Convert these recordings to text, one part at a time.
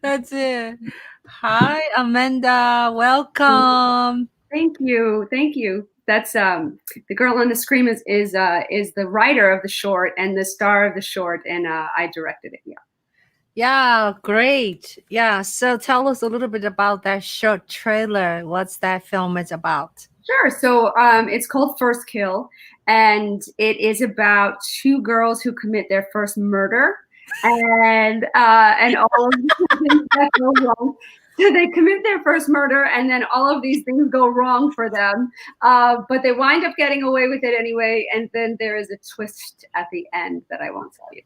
That's it. Hi, Amanda. Welcome. Thank you. Thank you. That's the girl on the screen is the writer of the short and the star of the short, and I directed it. Yeah. Yeah, great. Yeah, so tell us a little bit about that short trailer. What's that film is about? Sure. So it's called First Kill, and it is about two girls who commit their first murder, and all of the things that go wrong. So they commit their first murder, and then all of these things go wrong for them. But they wind up getting away with it anyway, and then there is a twist at the end that I won't tell you.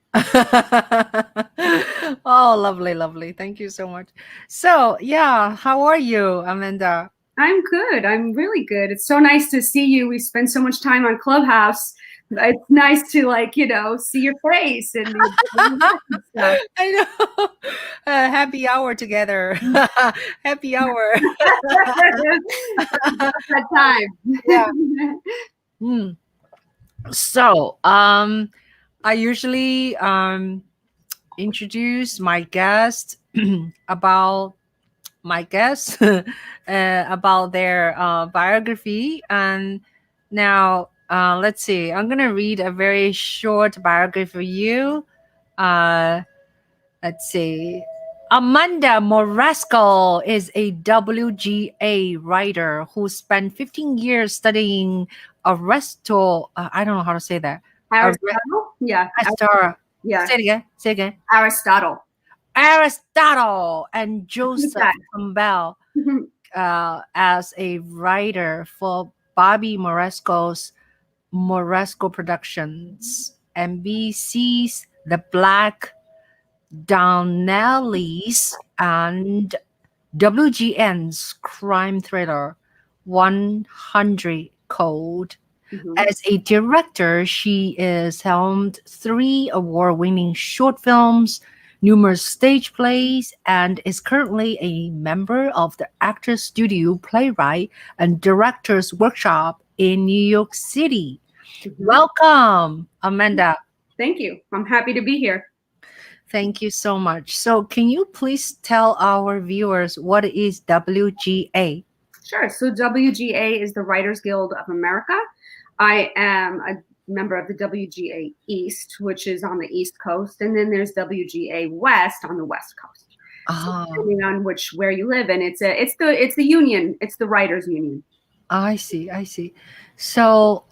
Oh, lovely, lovely. Thank you so much. So, yeah, how are you, Amanda? I'm good. I'm really good. It's so nice to see you. We spend so much time on Clubhouse. It's nice to, like, you know, see your face and stuff. I know. Happy hour together. Happy hour. That time. Yeah. So, I usually introduce my guest about about their biography. And now, let's see. I'm gonna read a very short biography for you. Let's see. Amanda Moresco is a WGA writer who spent 15 years studying Aristotle. I don't know how to say that. Aristotle? Yeah. Aristotle. Yeah. Say it again. Say it again. Aristotle. Aristotle and Joseph Campbell as a writer for Bobby Moresco's Moresco Productions, NBC's The Black Donnellys, and WGN's crime thriller 100 Code. As a director, she is helmed 3 award-winning short films, numerous stage plays, and is currently a member of the Actors Studio, Playwright, and Directors Workshop in New York City. Welcome, Amanda. Thank you. I'm happy to be here. Thank you so much. So can you please tell our viewers what is WGA? Sure. So WGA is the Writers Guild of America. I am a member of the WGA East, which is on the East Coast, and then there's WGA West on the West Coast. So depending on where you live, and it's the union, it's the Writers Union. I see. So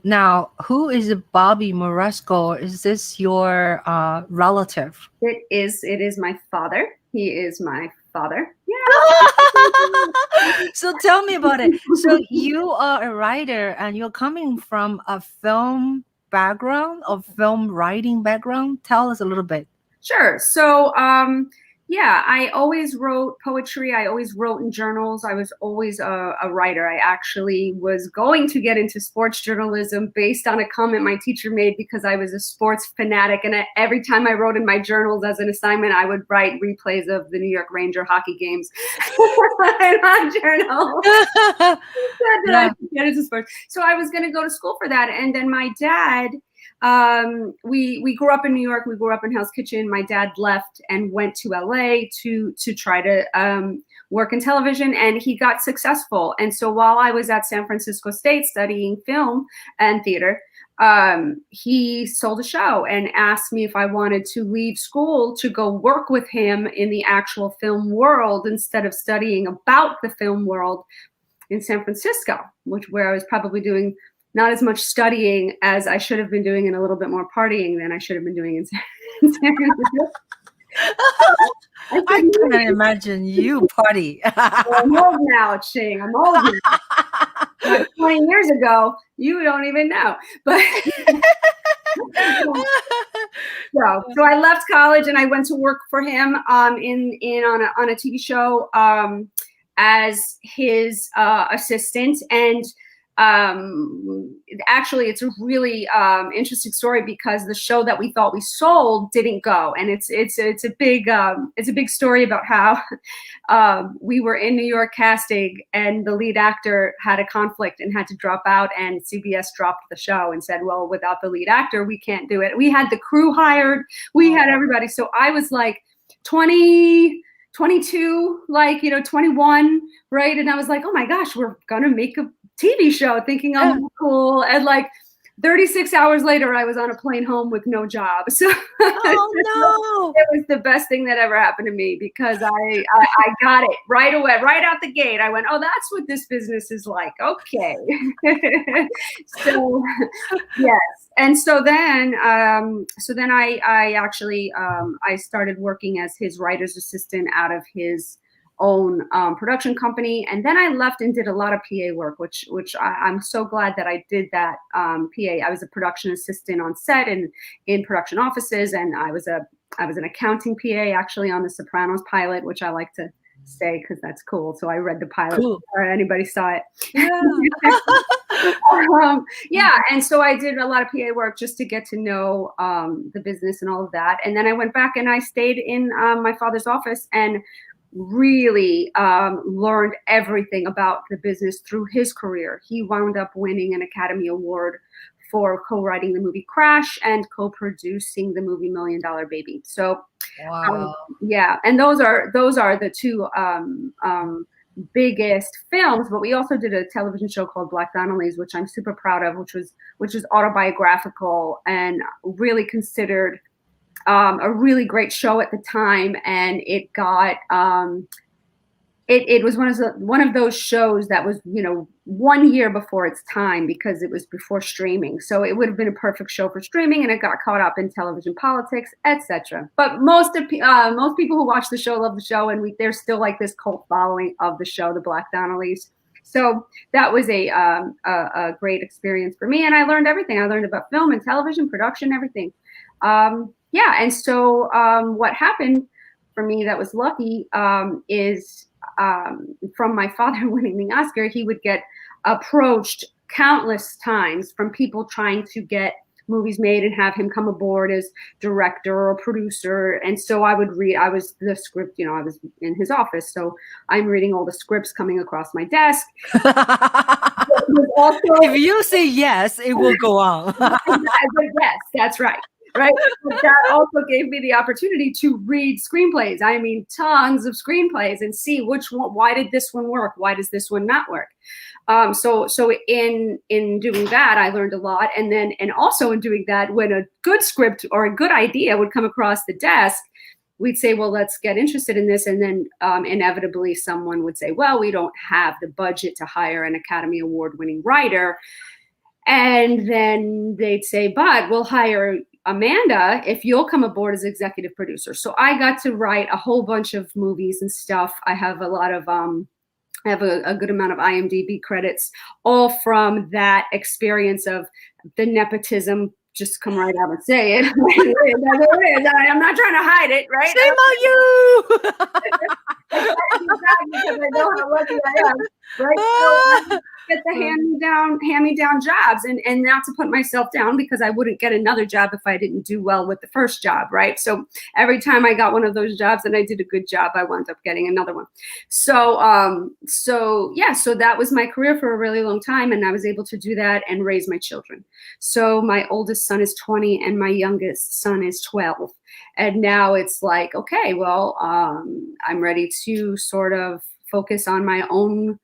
now, who is Bobby Moresco? Is this your relative? It is my father. He is my father. Yeah. So tell me about it. So you are a writer and you're coming from a film background, or film writing background. Tell us a little bit. Sure. So yeah, I always wrote poetry. I always wrote in journals. I was always a writer. I actually was going to get into sports journalism based on a comment my teacher made, because I was a sports fanatic. And every time I wrote in my journals as an assignment, I would write replays of the New York Ranger hockey games in my journal. I could get into sports. So I was going to go to school for that. And then my dad, we grew up in New York. We grew up in Hell's Kitchen. My dad left and went to LA to try to work in television, and he got successful. And so while I was at San Francisco State studying film and theater, he sold a show and asked me if I wanted to leave school to go work with him in the actual film world instead of studying about the film world in San Francisco, where I was probably doing not as much studying as I should have been doing, and a little bit more partying than I should have been doing in San Francisco. I can't imagine you party. I'm old now, Ching. I'm old now. Like 20 years ago, you don't even know. But so I left college and I went to work for him on a TV show as his assistant. And actually, it's a really interesting story because the show that we thought we sold didn't go, and it's a big story about how we were in New York casting, and the lead actor had a conflict and had to drop out, and CBS dropped the show and said, well, without the lead actor, we can't do it. We had the crew hired, we had everybody. So I was like 20, 22, like, 21, right? And I was like, oh my gosh, we're gonna make a TV show, thinking I'm cool. And like 36 hours later, I was on a plane home with no job. So Oh no! it was the best thing that ever happened to me, because I got it right away, right out the gate. I went, oh, that's what this business is like. Okay. So yes. And so then I actually I started working as his writer's assistant out of his own production company, and then I left and did a lot of PA work, which I'm so glad that I did that. PA, I was a production assistant on set and in production offices, and I was an accounting PA actually on the Sopranos pilot, which I like to say because that's cool. So I read the pilot before anybody saw it. Yeah, and so I did a lot of PA work just to get to know the business and all of that, and then I went back and I stayed in my father's office and really learned everything about the business through his career. He wound up winning an Academy Award for co-writing the movie Crash and co-producing the movie $1 Million Baby. So Wow. yeah, and those are the two biggest films. But we also did a television show called Black Donnelly, which I'm super proud of, which was autobiographical and really considered a really great show at the time, and it got it was one of those shows that was 1 year before its time, because it was before streaming. So it would have been a perfect show for streaming, and it got caught up in television politics, etc. But most people who watch the show love the show, and there's still like this cult following of the show, the Black Donnellys. So that was a great experience for me, and I learned everything. I learned about film and television production, everything. Yeah, and so what happened for me that was lucky is from my father winning the Oscar, he would get approached countless times from people trying to get movies made and have him come aboard as director or producer. And so I would read, I was the script, I was in his office, so I'm reading all the scripts coming across my desk. Also, if you say yes, it will go on. Yes, that's right. Right. But that also gave me the opportunity to read screenplays. I mean, tons of screenplays, and see which one, why did this one work? Why does this one not work? So in doing that, I learned a lot. And also in doing that, when a good script or a good idea would come across the desk, we'd say, well, let's get interested in this. And then inevitably someone would say, well, we don't have the budget to hire an Academy Award winning writer. And then they'd say, but we'll hire Amanda if you'll come aboard as executive producer. So I got to write a whole bunch of movies and stuff. I have a lot of I have a good amount of IMDb credits, all from that experience of the nepotism. Just come right out and say it. I'm not trying to hide it, right? Shame on you. Because I know how lucky I am, right? So get the hand-me-down jobs, and not to put myself down, because I wouldn't get another job if I didn't do well with the first job, right? So every time I got one of those jobs and I did a good job, I wound up getting another one. So yeah, so that was my career for a really long time, and I was able to do that and raise my children. So my oldest son is 20 and my youngest son is 12. And now it's like, okay, well, I'm ready to sort of focus on my own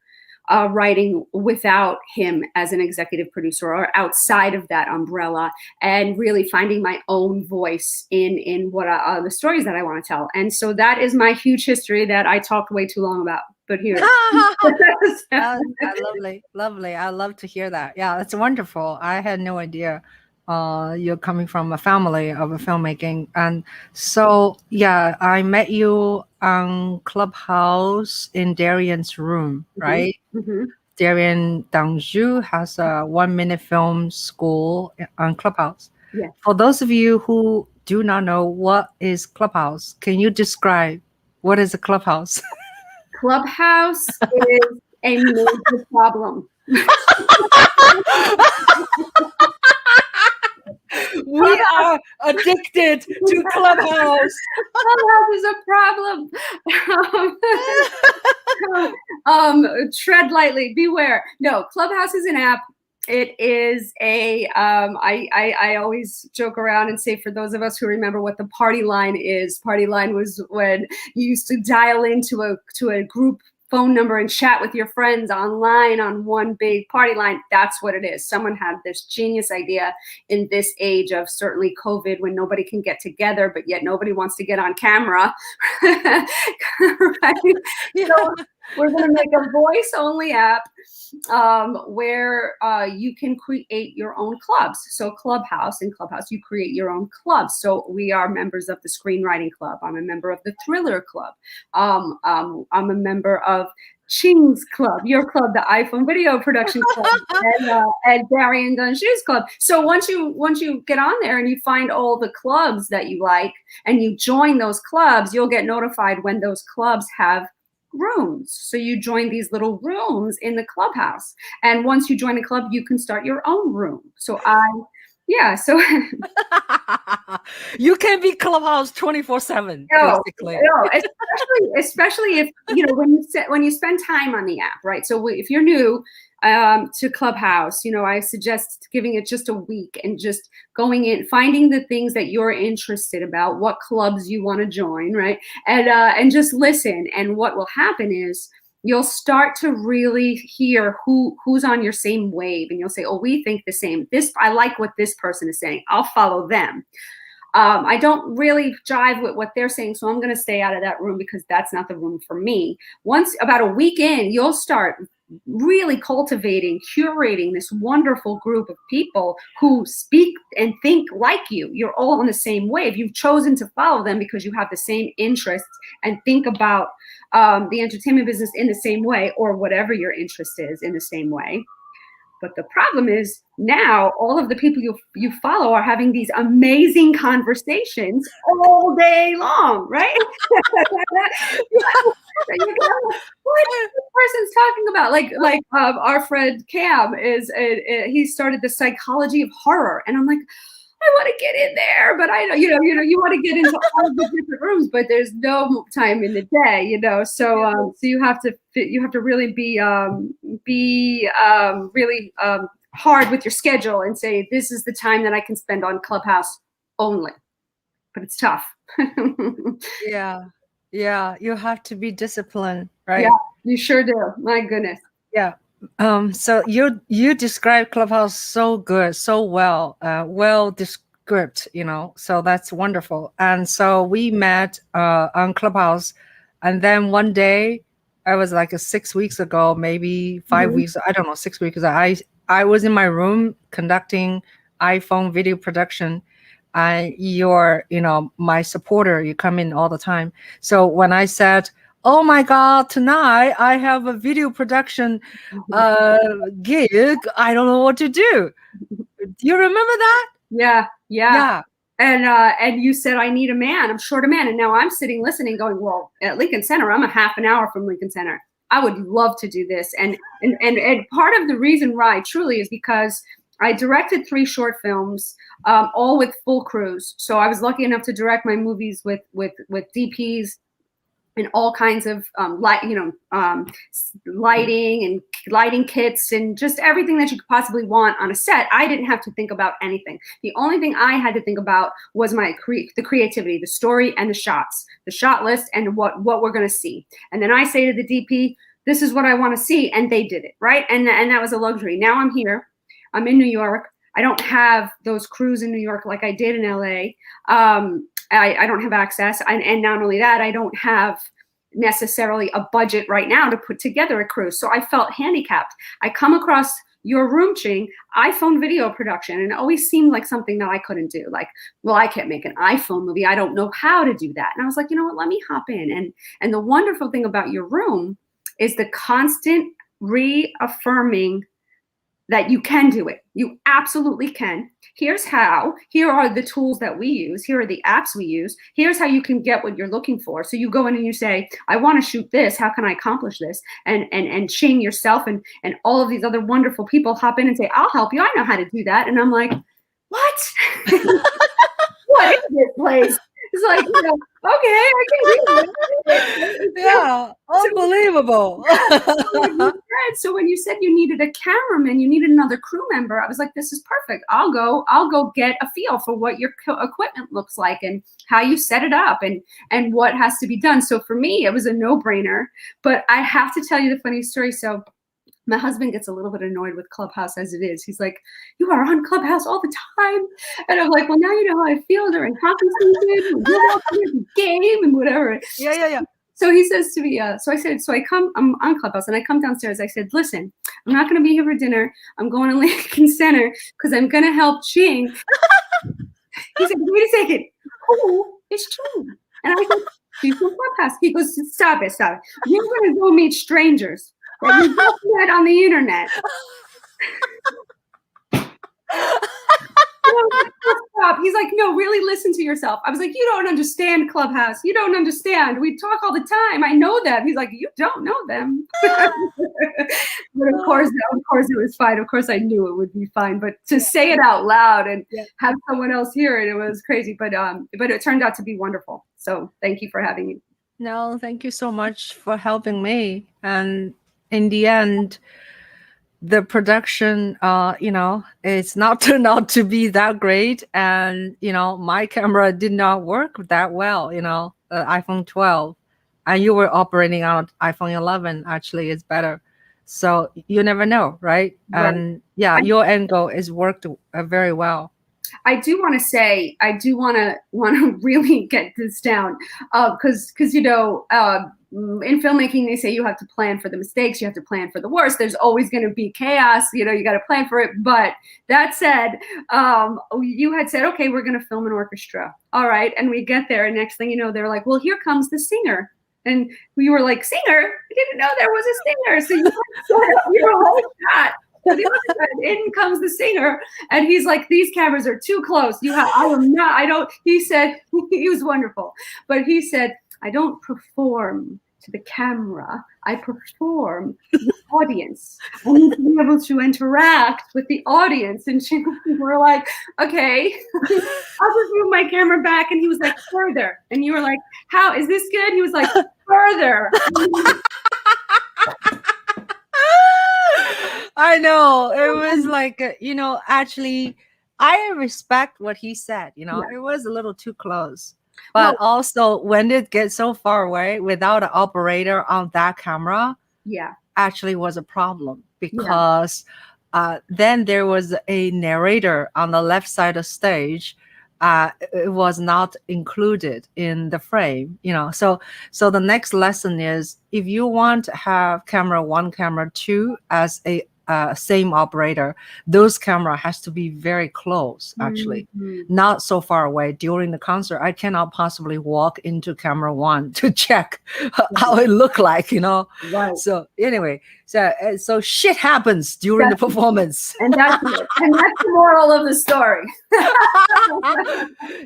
writing without him as an executive producer, or outside of that umbrella, and really finding my own voice in what the stories that I want to tell. And so that is my huge history that I talked way too long about. But here, lovely. I love to hear that. Yeah, it's wonderful. I had no idea you're coming from a family of a filmmaking. And so, yeah, I met you on Clubhouse in Darian's room, right? Mm-hmm. Darian Danju has a 1 minute film school on Clubhouse. Yeah. For those of you who do not know what is Clubhouse, can you describe what is a Clubhouse? Clubhouse is a major problem. We are addicted to Clubhouse. Clubhouse is a problem. Tread lightly, beware. No, Clubhouse is an app. It is a, I always joke around and say, for those of us who remember what the party line is, party line was when you used to dial into a group phone number and chat with your friends online on one big party line. That's what it is. Someone had this genius idea in this age of certainly COVID, when nobody can get together, but yet nobody wants to get on camera. Right? So we're going to make a voice-only app where you can create your own clubs. So in Clubhouse, you create your own clubs. So we are members of the Screenwriting Club. I'm a member of the Thriller Club. I'm a member of Ching's Club, your club, the iPhone Video Production Club, and Darian Dunshew's club. So once you get on there and you find all the clubs that you like and you join those clubs, you'll get notified when those clubs have rooms. So you join these little rooms in the Clubhouse. And once you join a club, you can start your own room. So you can be Clubhouse 24/7. Basically. No, especially if when you spend time on the app, right? So if you're new to Clubhouse, I suggest giving it just a week and just going in, finding the things that you're interested about, what clubs you want to join, right? And just listen. And what will happen is you'll start to really hear who's on your same wave, and you'll say, oh, we think the same. I like what this person is saying. I'll follow them. I don't really jive with what they're saying, so I'm going to stay out of that room because that's not the room for me. Once about a week in, you'll start really cultivating, curating this wonderful group of people who speak and think like you. You're all on the same wave. You've chosen to follow them because you have the same interests and think about the entertainment business in the same way, or whatever your interest is in the same way. But the problem is now all of the people you follow are having these amazing conversations all day long, right? What this person's talking about? Like our friend Cam he started the psychology of horror, and I'm like, I want to get in there, but I know, you want to get into all of the different rooms, but there's no time in the day, So you have to really be really hard with your schedule and say, this is the time that I can spend on Clubhouse only. But it's tough. Yeah. You have to be disciplined, right? Yeah, you sure do. My goodness. Yeah. So you describe Clubhouse so good, so well described, so that's wonderful. And so we met on Clubhouse, and then one day, I was like 6 weeks ago, maybe 5 weeks, I don't know, 6 weeks. I was in my room conducting iPhone video production. You're, my supporter. You come in all the time. So when I said, oh my God, tonight I have a video production gig, I don't know what to do. Do you remember that? Yeah. And you said, I need a man. I'm short a man. And now I'm sitting listening going, well, at Lincoln Center, I'm a half an hour from Lincoln Center. I would love to do this. And part of the reason why truly is because I directed 3 short films, all with full crews. So I was lucky enough to direct my movies with DPs and all kinds of lighting and lighting kits and just everything that you could possibly want on a set. I didn't have to think about anything. The only thing I had to think about was the creativity, the story, and the shots, the shot list, and what we're going to see. And then I say to the DP, this is what I want to see, and they did it, right? And that was a luxury. Now I'm here. I'm in New York. I don't have those crews in New York like I did in LA. I don't have access. And not only that, I don't have necessarily a budget right now to put together a crew. So I felt handicapped. I come across your room, Ching, iPhone video production, and it always seemed like something that I couldn't do. Like, well, I can't make an iPhone movie. I don't know how to do that. And I was like, you know what, let me hop in. And the wonderful thing about your room is the constant reaffirming that you can do it. You absolutely can. Here's how. Here are the tools that we use. Here are the apps we use. Here's how you can get what you're looking for. So you go in and you say, I want to shoot this. How can I accomplish this? And Ching yourself and all of these other wonderful people hop in and say, I'll help you. I know how to do that. And I'm like, what? What is this place? It's like, you know, okay, I can do it. Yeah, unbelievable. So when you said you needed a cameraman, you needed another crew member, I was like, this is perfect. I'll go get a feel for what your equipment looks like and how you set it up and what has to be done. So for me, it was a no-brainer. But I have to tell you the funny story. So my husband gets a little bit annoyed with Clubhouse as it is. He's like, you are on Clubhouse all the time. And I'm like, well, now you know how I feel during hockey season, and game and whatever. Yeah. So he says to me, I'm on Clubhouse and I come downstairs. I said, listen, I'm not going to be here for dinner. I'm going to Lincoln Center because I'm going to help Ching. He said, wait a second. Who is Ching? And I said, she's from Clubhouse. He goes, stop it. You're going to go meet strangers. That you just met on the internet. Stop. He's like, no, really listen to yourself. I was like, you don't understand Clubhouse. You don't understand. We talk all the time. I know them. He's like, you don't know them. But of course it was fine. Of course I knew it would be fine. But to say it out loud and have someone else hear it, it was crazy. But it turned out to be wonderful. So thank you for having me. No, thank you so much for helping me. And in the end, the production, it's not turned out to be that great. And, my camera did not work that well, iPhone 12. And you were operating on iPhone 11, actually, is better. So you never know, right? And your angle is worked very well. I do want to say, I do want to really get this down, because in filmmaking they say you have to plan for the mistakes, you have to plan for the worst. There's always going to be chaos, you got to plan for it. But that said, you had said, okay, we're going to film an orchestra, all right, and we get there, and next thing you know, they're like, well, here comes the singer. And we were like, singer? I didn't know there was a singer. So you were like that. So in comes the singer, and he's like, these cameras are too close. He said, he was wonderful, but he said, I don't perform to the camera. I perform to the audience. I need to be able to interact with the audience. And we're like, okay, I'll just move my camera back. And he was like, further. And you were like, how, is this good? He was like, further. I know. It was like, actually, I respect what he said. It was a little too close. But also, when it gets so far away without an operator on that camera, actually was a problem. Because then there was a narrator on the left side of stage. It was not included in the frame, So the next lesson is, if you want to have camera 1, camera 2 as a same operator, those camera has to be very close, actually, not so far away. During the concert, I cannot possibly walk into camera 1 to check how it looked like, Right. So anyway, so shit happens during the performance. And that's the moral of the story.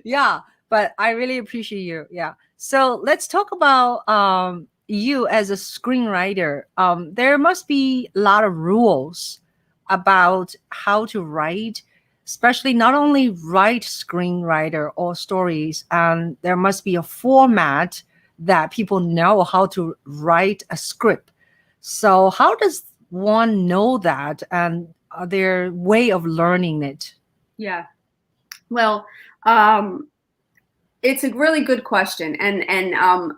Yeah, but I really appreciate you. Yeah. So let's talk about you as a screenwriter. There must be a lot of rules about how to write, especially not only write screenwriter or stories, and there must be a format that people know how to write a script. So how does one know that, and their way of learning it? Yeah. Well, it's a really good question. And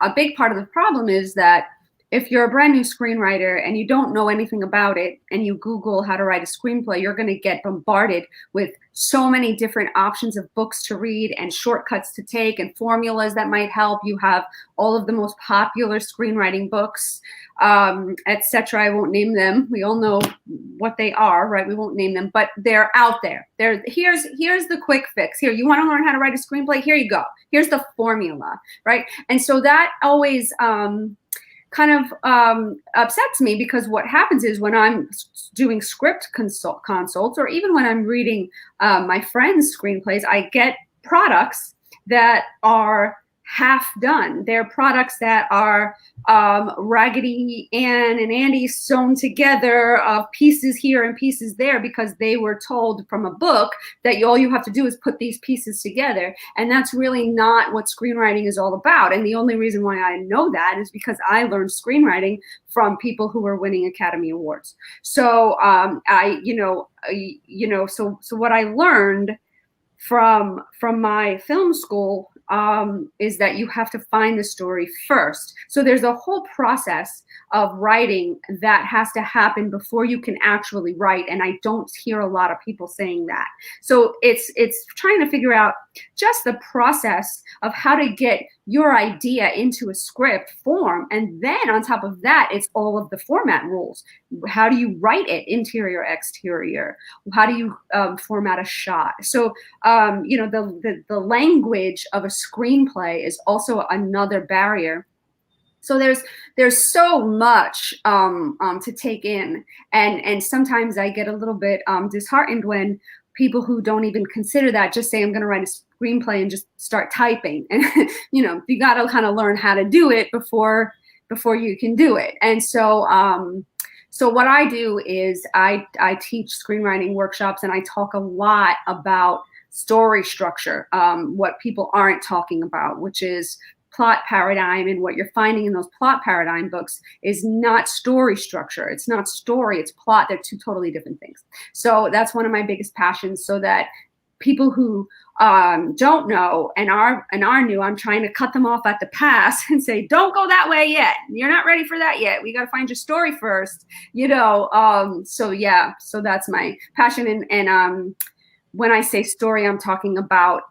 a big part of the problem is that if you're a brand new screenwriter and you don't know anything about it and you Google how to write a screenplay, you're going to get bombarded with so many different options of books to read and shortcuts to take and formulas that might help. You have all of the most popular screenwriting books, etc. I won't name them. We all know what they are, right? We won't name them, but they're out there. Here's the quick fix. Here, you want to learn how to write a screenplay? Here you go. Here's the formula, right? And so that always kind of upsets me, because what happens is when I'm doing script consults, or even when I'm reading my friends' screenplays, I get products that are half done. They're products that are Raggedy Ann and Andy sewn together of pieces here and pieces there, because they were told from a book that all you have to do is put these pieces together. And that's really not what screenwriting is all about. And the only reason why I know that is because I learned screenwriting from people who were winning Academy Awards. So so what I learned from my film school is that you have to find the story first. So there's a whole process of writing that has to happen before you can actually write, and I don't hear a lot of people saying that. So it's trying to figure out just the process of how to get your idea into a script form, and then on top of that, it's all of the format rules. How do you write it, interior, exterior? How do you format a shot? So the language of a screenplay is also another barrier. So there's so much to take in, and sometimes I get a little bit disheartened when people who don't even consider that just say, I'm going to write a screenplay and just start typing. And you got to kind of learn how to do it before you can do it. And so so what I do is I teach screenwriting workshops, and I talk a lot about story structure, what people aren't talking about, which is plot paradigm. And what you're finding in those plot paradigm books is not story structure. It's not story, it's plot. They're two totally different things. So that's one of my biggest passions, so that people who don't know and are new, I'm trying to cut them off at the pass and say, don't go that way yet. You're not ready for that yet. We got to find your story first, So yeah, so that's my passion. And when I say story, I'm talking about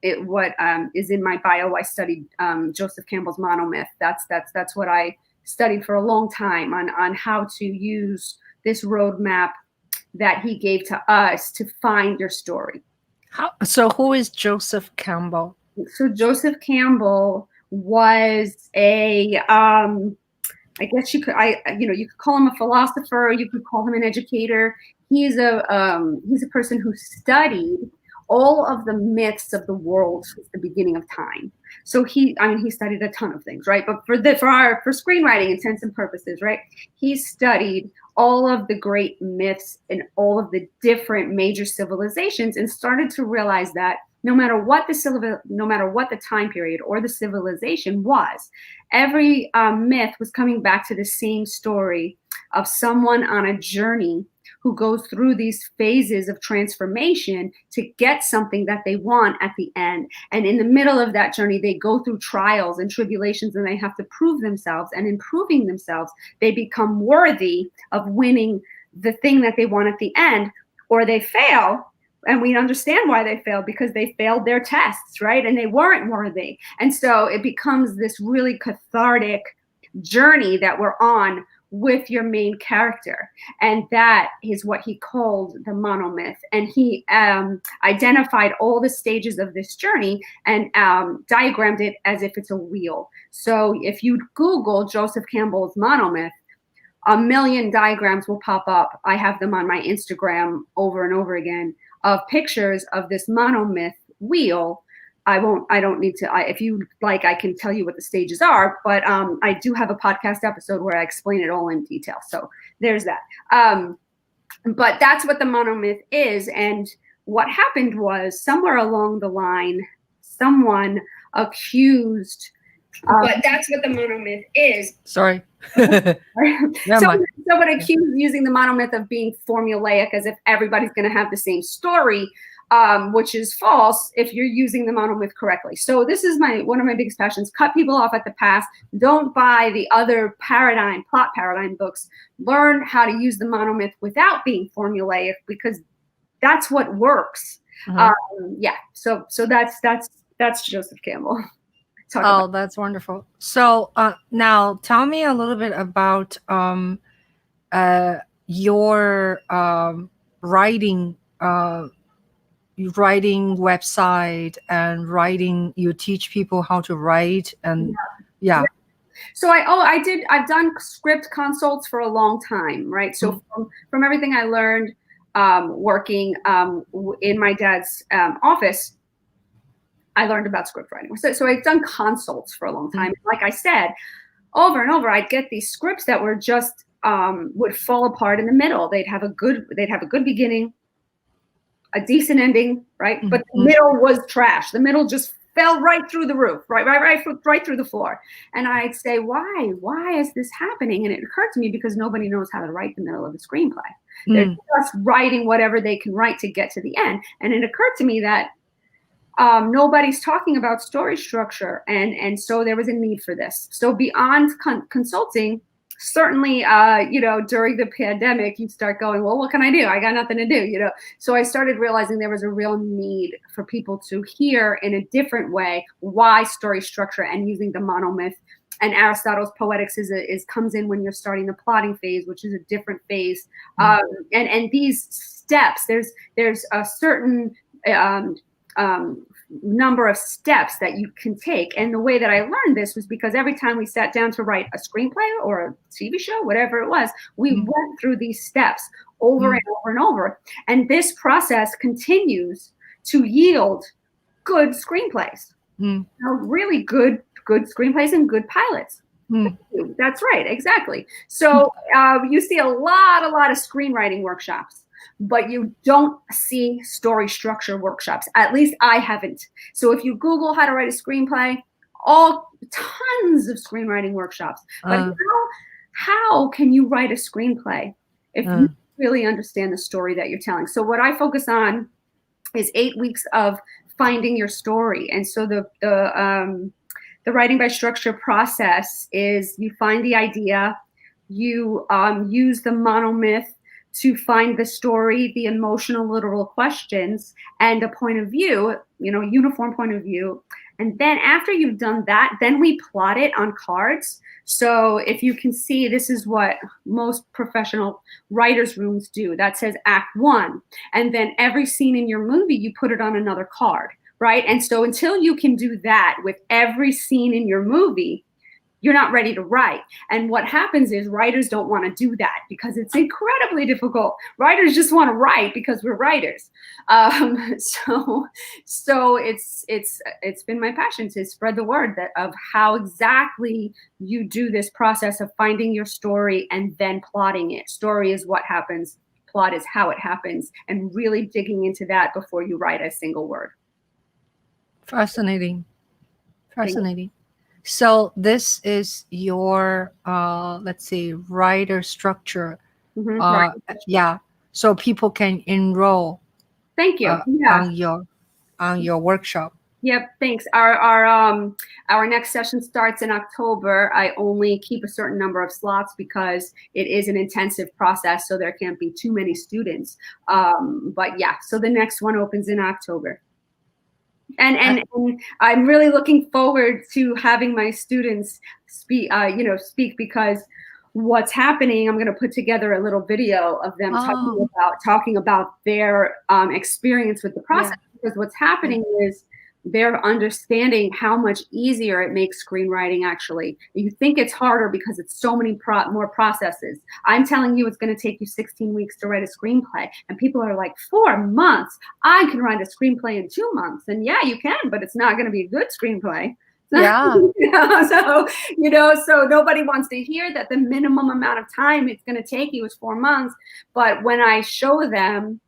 what is in my bio. I studied Joseph Campbell's Monomyth. That's what I studied for a long time, on how to use this roadmap that he gave to us to find your story. So who is Joseph Campbell? So Joseph Campbell was a I guess you could call him a philosopher, you could call him an educator. He's a person who studied all of the myths of the world since the beginning of time. So he studied a ton of things, right? But for screenwriting intents and purposes, right? He studied all of the great myths and all of the different major civilizations, and started to realize that no matter what the time period or the civilization was, every myth was coming back to the same story of someone on a journey who goes through these phases of transformation to get something that they want at the end. And in the middle of that journey, they go through trials and tribulations, and they have to prove themselves. And in proving themselves, they become worthy of winning the thing that they want at the end, or they fail. And we understand why they failed, because they failed their tests, right? And they weren't worthy. And so it becomes this really cathartic journey that we're on with your main character. And that is what he called the monomyth. And he identified all the stages of this journey and diagrammed it as if it's a wheel. So if you Google Joseph Campbell's Monomyth, a million diagrams will pop up. I have them on my Instagram over and over again, of pictures of this monomyth wheel. I don't need to, if you like, I can tell you what the stages are, but I do have a podcast episode where I explain it all in detail. So there's that. But that's what the monomyth is. And what happened was, somewhere along the line, someone accused, but that's what the monomyth is. Sorry. Someone accused using the monomyth of being formulaic, as if everybody's going to have the same story. Which is false if you're using the monomyth correctly. So this is one of my biggest passions. Cut people off at the pass. Don't buy the other plot paradigm books. Learn how to use the monomyth without being formulaic, because that's what works. So that's Joseph Campbell. That's wonderful. So now tell me a little bit about your writing website and writing. You teach people how to write, and So I've done script consults for a long time, right? So from everything I learned working in my dad's office, I learned about script writing. So I've done consults for a long time. Like I said, over and over, I'd get these scripts that were just would fall apart in the middle. They'd have a good beginning, a decent ending, right? But the middle was trash. The middle just fell right through the roof, right through the floor. And I'd say, why? Why is this happening? And it occurred to me because nobody knows how to write the middle of a screenplay. They're just writing whatever they can write to get to the end. And it occurred to me that nobody's talking about story structure, and so there was a need for this. So beyond consulting, certainly, during the pandemic, you start going, well, what can I do? I got nothing to do, So I started realizing there was a real need for people to hear in a different way why story structure, and using the monomyth. And Aristotle's Poetics comes in when you're starting the plotting phase, which is a different phase. And these steps, there's a certain number of steps that you can take. And the way that I learned this was because every time we sat down to write a screenplay or a TV show, whatever it was, we went through these steps over and over and over. And this process continues to yield good screenplays. Really good screenplays and good pilots. That's right, exactly. So you see a lot of screenwriting workshops, but you don't see story structure workshops. At least I haven't. So if you Google how to write a screenplay, tons of screenwriting workshops. But how can you write a screenplay if you really understand the story that you're telling? So what I focus on is 8 weeks of finding your story. And so the writing by structure process is you find the idea, you use the monomyth to find the story, the emotional literal questions, and a point of view, uniform point of view. And then after you've done that, then we plot it on cards. So if you can see, this is what most professional writers' rooms do. That says Act 1. And then every scene in your movie, you put it on another card, right? And so until you can do that with every scene in your movie, you're not ready to write. And what happens is writers don't want to do that because it's incredibly difficult. Writers just want to write because we're writers. So it's been my passion to spread the word of how exactly you do this process of finding your story and then plotting it. Story is what happens. Plot is how it happens, and really digging into that before you write a single word. Fascinating. So this is your, let's say, writer structure. Right. Yeah. So people can enroll. Thank you. On your workshop. Yep. Thanks. Our next session starts in October. I only keep a certain number of slots because it is an intensive process, so there can't be too many students. But yeah, so the next one opens in October. And I'm really looking forward to having my students speak because what's happening, I'm going to put together a little video of them talking about their experience with the process. Because what's happening is they're understanding how much easier it makes screenwriting. Actually, you think it's harder because it's so many more processes. I'm telling you, it's going to take you 16 weeks to write a screenplay, and people are like, 4 months? I can write a screenplay in 2 months. And yeah, you can, but it's not going to be a good screenplay. Yeah. So nobody wants to hear that the minimum amount of time it's going to take you is 4 months. But when I show them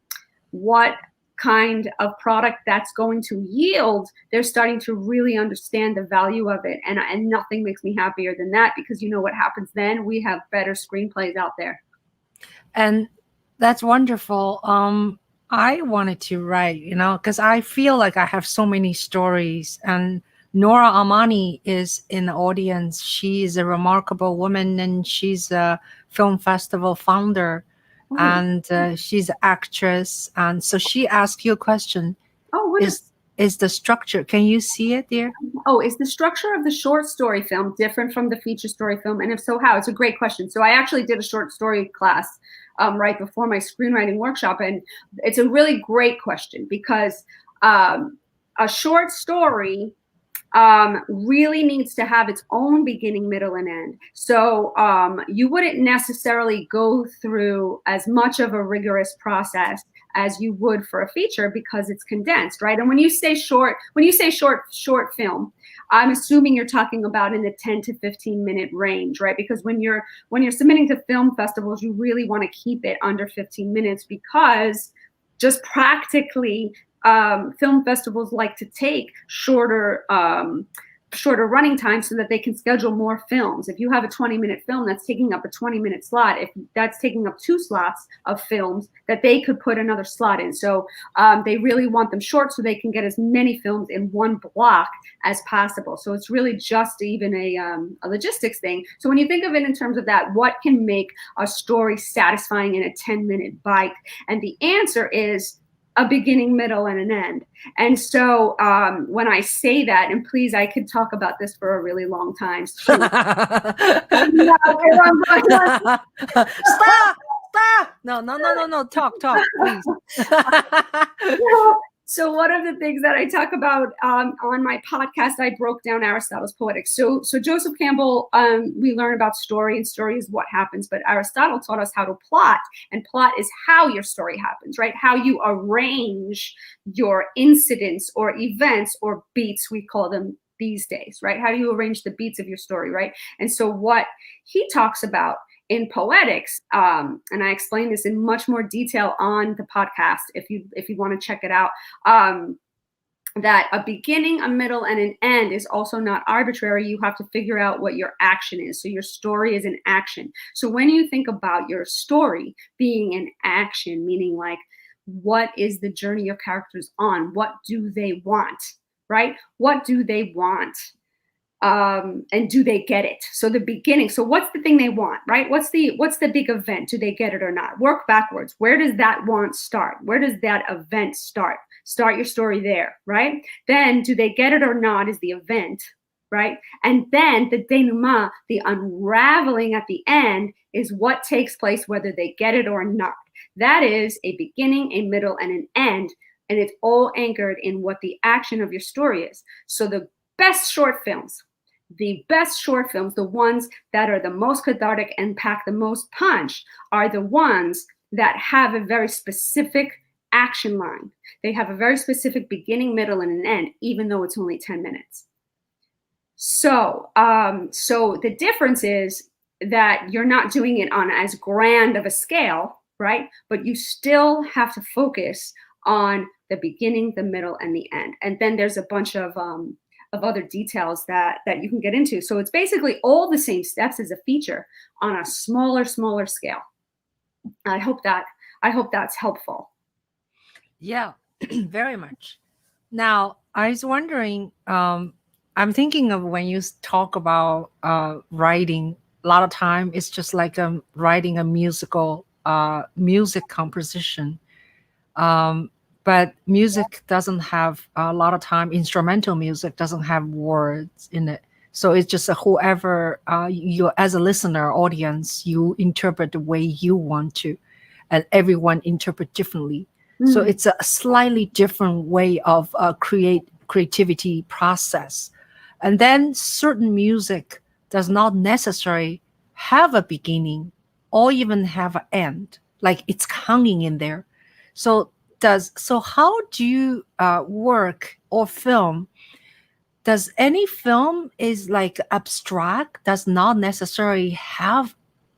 what kind of product that's going to yield, they're starting to really understand the value of it. And nothing makes me happier than that, because you know what happens then? We have better screenplays out there. And that's wonderful. I wanted to write, because I feel like I have so many stories. And Nora Amani is in the audience. She is a remarkable woman, and she's a film festival founder. And she's an actress, and so she asked you a question. Is the structure, can you see it there? Is the structure of the short story film different from the feature story film? And if so, how? It's a great question. So I actually did a short story class right before my screenwriting workshop, and it's a really great question because a short story really needs to have its own beginning, middle, and end. So you wouldn't necessarily go through as much of a rigorous process as you would for a feature because it's condensed, right? And when you say short film, I'm assuming you're talking about in the 10 to 15 minute range, right? Because when you're submitting to film festivals, you really want to keep it under 15 minutes because just practically film festivals like to take shorter running time so that they can schedule more films. If you have a 20-minute film that's taking up a 20-minute slot, if that's taking up 2 slots of films, that they could put another slot in. So they really want them short so they can get as many films in one block as possible. So it's really just even a logistics thing. So when you think of it in terms of that, what can make a story satisfying in a 10-minute bite? And the answer is a beginning, middle, and an end. And so when I say that, and please, I could talk about this for a really long time. So, Stop! No, talk, please. So one of the things that I talk about on my podcast, I broke down Aristotle's Poetics. So Joseph Campbell, we learn about story, and story is what happens. But Aristotle taught us how to plot, and plot is how your story happens, right? How you arrange your incidents or events or beats, we call them these days, right? How do you arrange the beats of your story, right? And so what he talks about in Poetics, and I explain this in much more detail on the podcast if you want to check it out, that a beginning, a middle, and an end is also not arbitrary. You have to figure out what your action is. So your story is an action. So when you think about your story being an action, meaning like, what is the journey your characters on? What do they want, right? What do they want? And do they get it? So the beginning, so what's the thing they want, right? What's the big event? Do they get it or not? Work backwards. Where does that want start? Where does that event start? Start your story there, right? Then do they get it or not is the event, right? And then the denouement, the unraveling at the end, is what takes place whether they get it or not. That is a beginning, a middle, and an end, and it's all anchored in what the action of your story is. So the best short films, the ones that are the most cathartic and pack the most punch, are the ones that have a very specific action line. They have a very specific beginning, middle, and an end, even though it's only 10 minutes. So the difference is that you're not doing it on as grand of a scale, right? But you still have to focus on the beginning, the middle, and the end. And then there's a bunch of other details that you can get into. So it's basically all the same steps as a feature on a smaller scale. I hope that's helpful. Yeah, very much. Now, I was wondering, I'm thinking of when you talk about writing, a lot of time it's just like writing a music composition. But music doesn't have a lot of time. Instrumental music doesn't have words in it. So it's just whoever you, as a listener, audience, you interpret the way you want to, and everyone interpret differently. So it's a slightly different way of creativity process. And then certain music does not necessarily have a beginning or even have an end, like it's hanging in there. So how do you work or film? Does any film is like abstract, does not necessarily have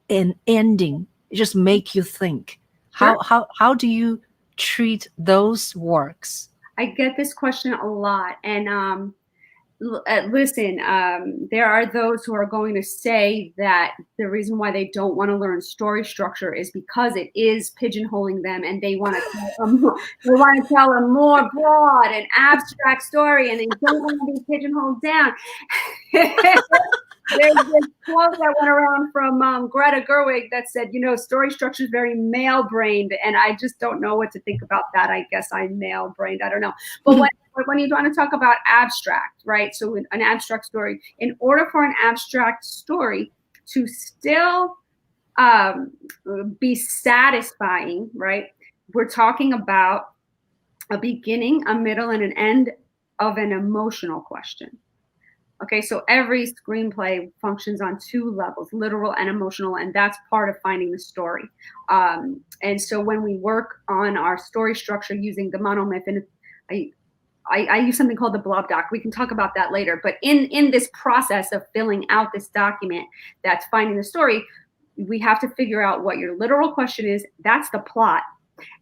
an ending, it just make you think? Sure. How do you treat those works? I get this question a lot, and listen, there are those who are going to say that the reason why they don't want to learn story structure is because it is pigeonholing them, and they want to tell a more broad and abstract story, and they don't want to be pigeonholed down. There's this quote that went around from Greta Gerwig that said, story structure is very male-brained, and I just don't know what to think about that. I guess I'm male-brained. I don't know. But when you want to talk about abstract, right? So an abstract story, in order for an abstract story to still be satisfying, right? We're talking about a beginning, a middle, and an end of an emotional question. Okay, so every screenplay functions on two levels, literal and emotional, and that's part of finding the story. And so when we work on our story structure using the Monomyth, and I use something called the blob doc. We can talk about that later. But in this process of filling out this document that's finding the story, we have to figure out what your literal question is. That's the plot.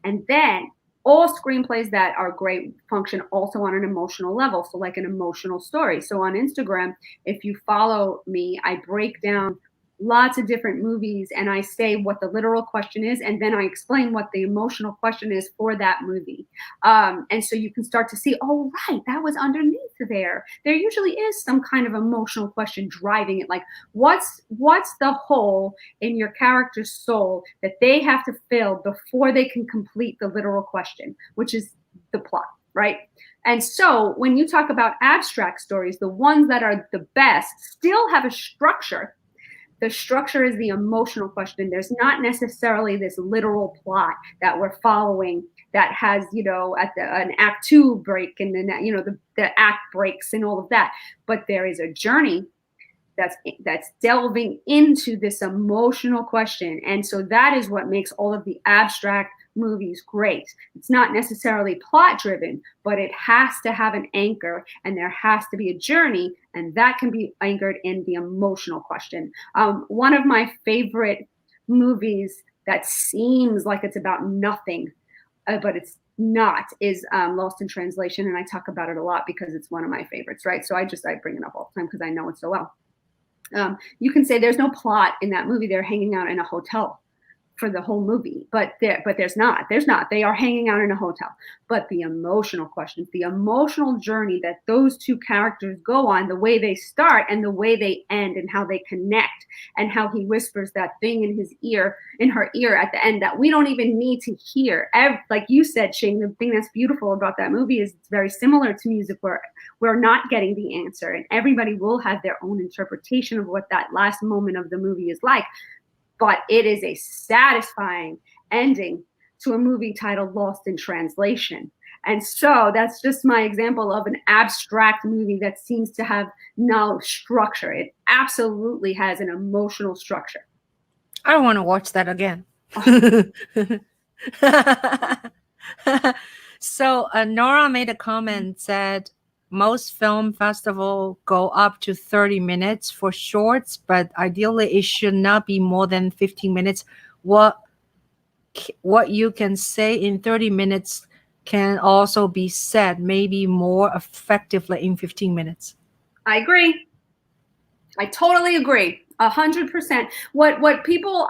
And then all screenplays that are great function also on an emotional level. So like an emotional story. So on Instagram, if you follow me, I break down lots of different movies and I say what the literal question is, and then I explain what the emotional question is for that movie. And so you can start to see, oh, right, that was underneath there. There usually is some kind of emotional question driving it. Like what's the hole in your character's soul that they have to fill before they can complete the literal question, which is the plot, right? And so when you talk about abstract stories, the ones that are the best still have a structure. The structure is the emotional question. There's not necessarily this literal plot that we're following that has, at an act 2 break and then, the act breaks and all of that. But there is a journey that's delving into this emotional question. And so that is what makes all of the abstract movies great. It's not necessarily plot driven, but it has to have an anchor and there has to be a journey, and that can be anchored in the emotional question. One of my favorite movies that seems like it's about nothing, but it's not, is Lost in Translation, and I talk about it a lot because it's one of my favorites, right? So I bring it up all the time because I know it so well. You can say there's no plot in that movie. They're hanging out in a hotel for the whole movie, but there's not. They are hanging out in a hotel. But the emotional questions, the emotional journey that those two characters go on, the way they start and the way they end, and how they connect, and how he whispers that thing in her ear at the end that we don't even need to hear. Like you said, Ching, the thing that's beautiful about that movie is it's very similar to music, where we're not getting the answer, and everybody will have their own interpretation of what that last moment of the movie is like. But it is a satisfying ending to a movie titled Lost in Translation. And so that's just my example of an abstract movie that seems to have no structure. It absolutely has an emotional structure. I want to watch that again. So Nora made a comment, said, most film festivals go up to 30 minutes for shorts, but ideally it should not be more than 15 minutes. What you can say in 30 minutes can also be said maybe more effectively in 15 minutes. I agree. I totally agree. 100%. What people,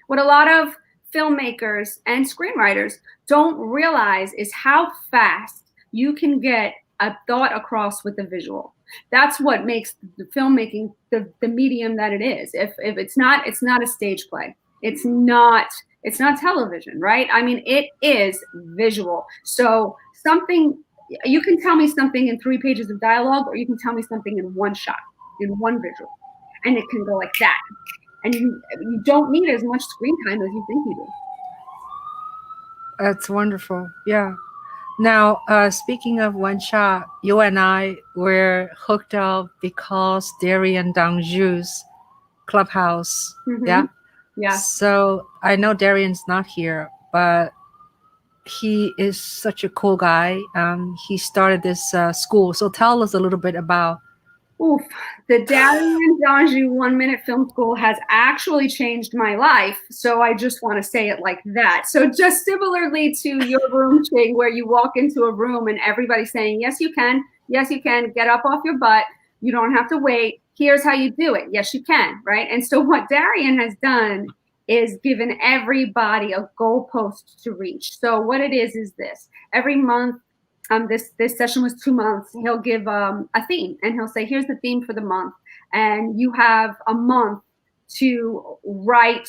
what a lot of filmmakers and screenwriters don't realize is how fast you can get a thought across with the visual. That's what makes the filmmaking the medium that it is. If it's not a stage play. It's not television, right? I mean, it is visual. So you can tell me something in 3 pages of dialogue, or you can tell me something in one shot, in one visual, and it can go like that. And you don't need as much screen time as you think you do. That's wonderful. Yeah. Now, speaking of one shot, you and I were hooked up because Darian Danju's Clubhouse. Mm-hmm. Yeah. Yeah. So I know Darian's not here, but he is such a cool guy. He started this school. So tell us a little bit about. Oof, the Darian Danju 1 Minute Film School has actually changed my life. So I just want to say it like that. So just similarly to your room, Ching, where you walk into a room and everybody's saying, yes, you can, get up off your butt. You don't have to wait. Here's how you do it. Yes, you can, right? And so what Darian has done is given everybody a goalpost to reach. So what it is this. Every month, this session was 2 months. He'll give a theme, and he'll say, here's the theme for the month. And you have a month to write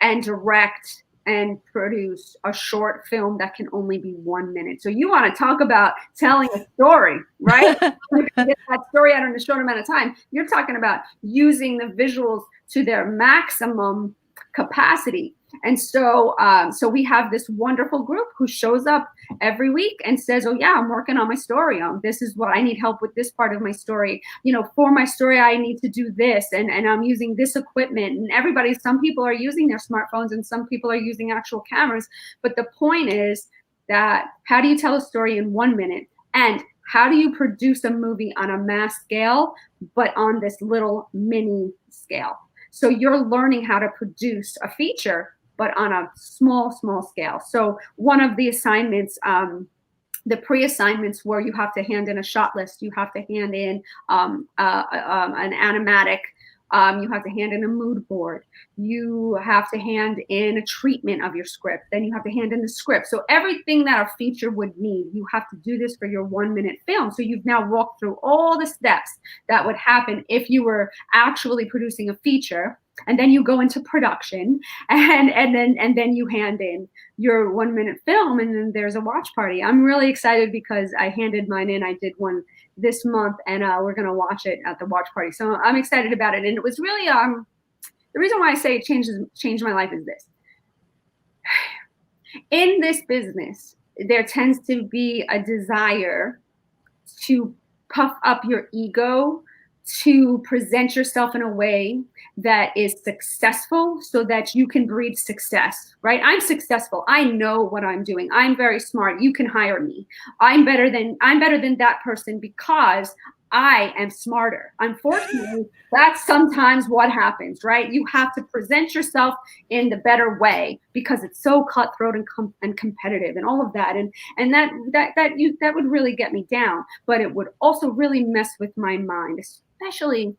and direct and produce a short film that can only be 1 minute. So you want to talk about telling a story, right? Get that story out in a short amount of time. You're talking about using the visuals to their maximum capacity. And so, so we have this wonderful group who shows up every week and says, oh yeah, I'm working on my story. This is what I need help with, this part of my story. You know, for my story, I need to do this, and I'm using this equipment. And everybody, some people are using their smartphones and some people are using actual cameras. But the point is that how do you tell a story in 1 minute? And how do you produce a movie on a mass scale, but on this little mini scale? So you're learning how to produce a feature, but on a small scale. So one of the assignments, the pre-assignments, where you have to hand in a shot list, you have to hand in an animatic, you have to hand in a mood board, you have to hand in a treatment of your script, then you have to hand in the script. So everything that a feature would need, you have to do this for your 1 minute film. So you've now walked through all the steps that would happen if you were actually producing a feature. And then you go into production, and then you hand in your 1 minute film, and then there's a watch party. I'm really excited because I handed mine in. I did one this month, and we're gonna watch it at the watch party. So I'm excited about it. And it was really the reason why I say it changed my life is this. In this business, there tends to be a desire to puff up your ego, to present yourself in a way that is successful so that you can breed success, right? I'm successful. I know what I'm doing. I'm very smart. You can hire me. I'm better than that person because I am smarter. Unfortunately, that's sometimes what happens, right? You have to present yourself in the better way because it's so cutthroat and competitive and all of that. And that would really get me down, but it would also really mess with my mind, especially,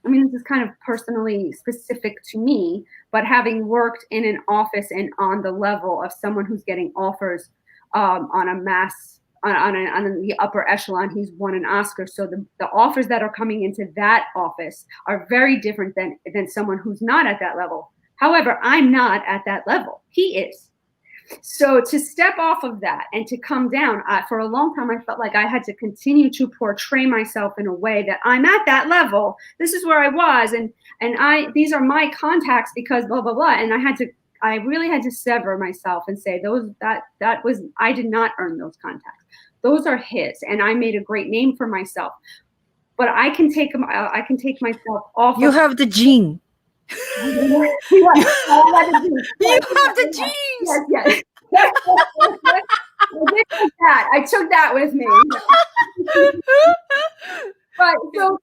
I mean, this is kind of personally specific to me, but having worked in an office and on the level of someone who's getting offers on a mass, on the upper echelon, he's won an Oscar. So the offers that are coming into that office are very different than someone who's not at that level. However, I'm not at that level. He is. So to step off of that and to come down, for a long time, I felt like I had to continue to portray myself in a way that I'm at that level. This is where I was, and these are my contacts because blah blah blah. And I really had to sever myself and say I did not earn those contacts. Those are his, and I made a great name for myself. But I can take myself off. You have the gene. You have the genes. Yes. I took that with me. But to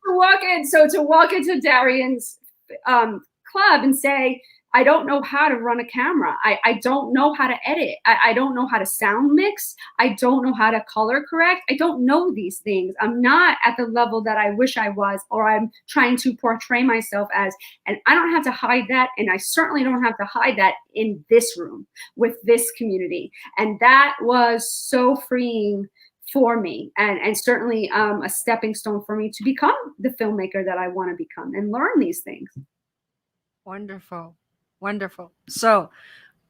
walk into Darian's club and say, I don't know how to run a camera. I don't know how to edit. I don't know how to sound mix. I don't know how to color correct. I don't know these things. I'm not at the level that I wish I was, or I'm trying to portray myself as. And I don't have to hide that. And I certainly don't have to hide that in this room with this community. And that was so freeing for me, and certainly a stepping stone for me to become the filmmaker that I want to become and learn these things. Wonderful. So,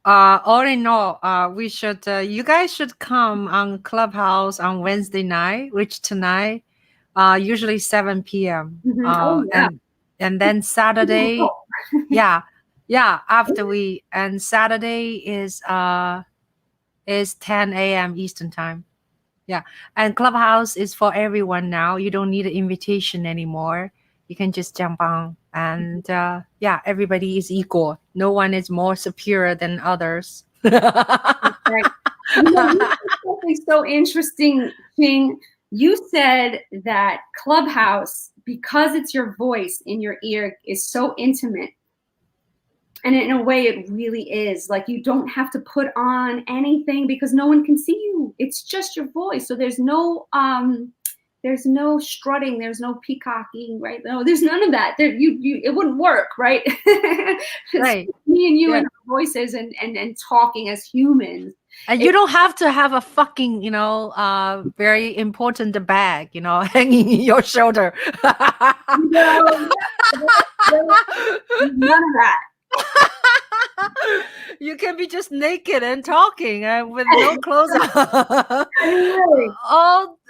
all in all, we should, you guys should come on Clubhouse on Wednesday night, which tonight, usually 7 p.m. And then Saturday, and Saturday is 10 a.m. Eastern time. Yeah, and Clubhouse is for everyone now. You don't need an invitation anymore. You can just jump on, and everybody is equal. No one is more superior than others. Right. Something so interesting, Ching. You said that Clubhouse, because it's your voice in your ear, is so intimate. And in a way, it really is. Like, you don't have to put on anything because no one can see you. It's just your voice. So there's no strutting, there's no peacocking, right? No, there's none of that. It wouldn't work, right? Right. Me and you and our voices and talking as humans. And you don't have to have a fucking, very important bag, hanging in your shoulder. No, none of that. You can be just naked and talking with no clothes on.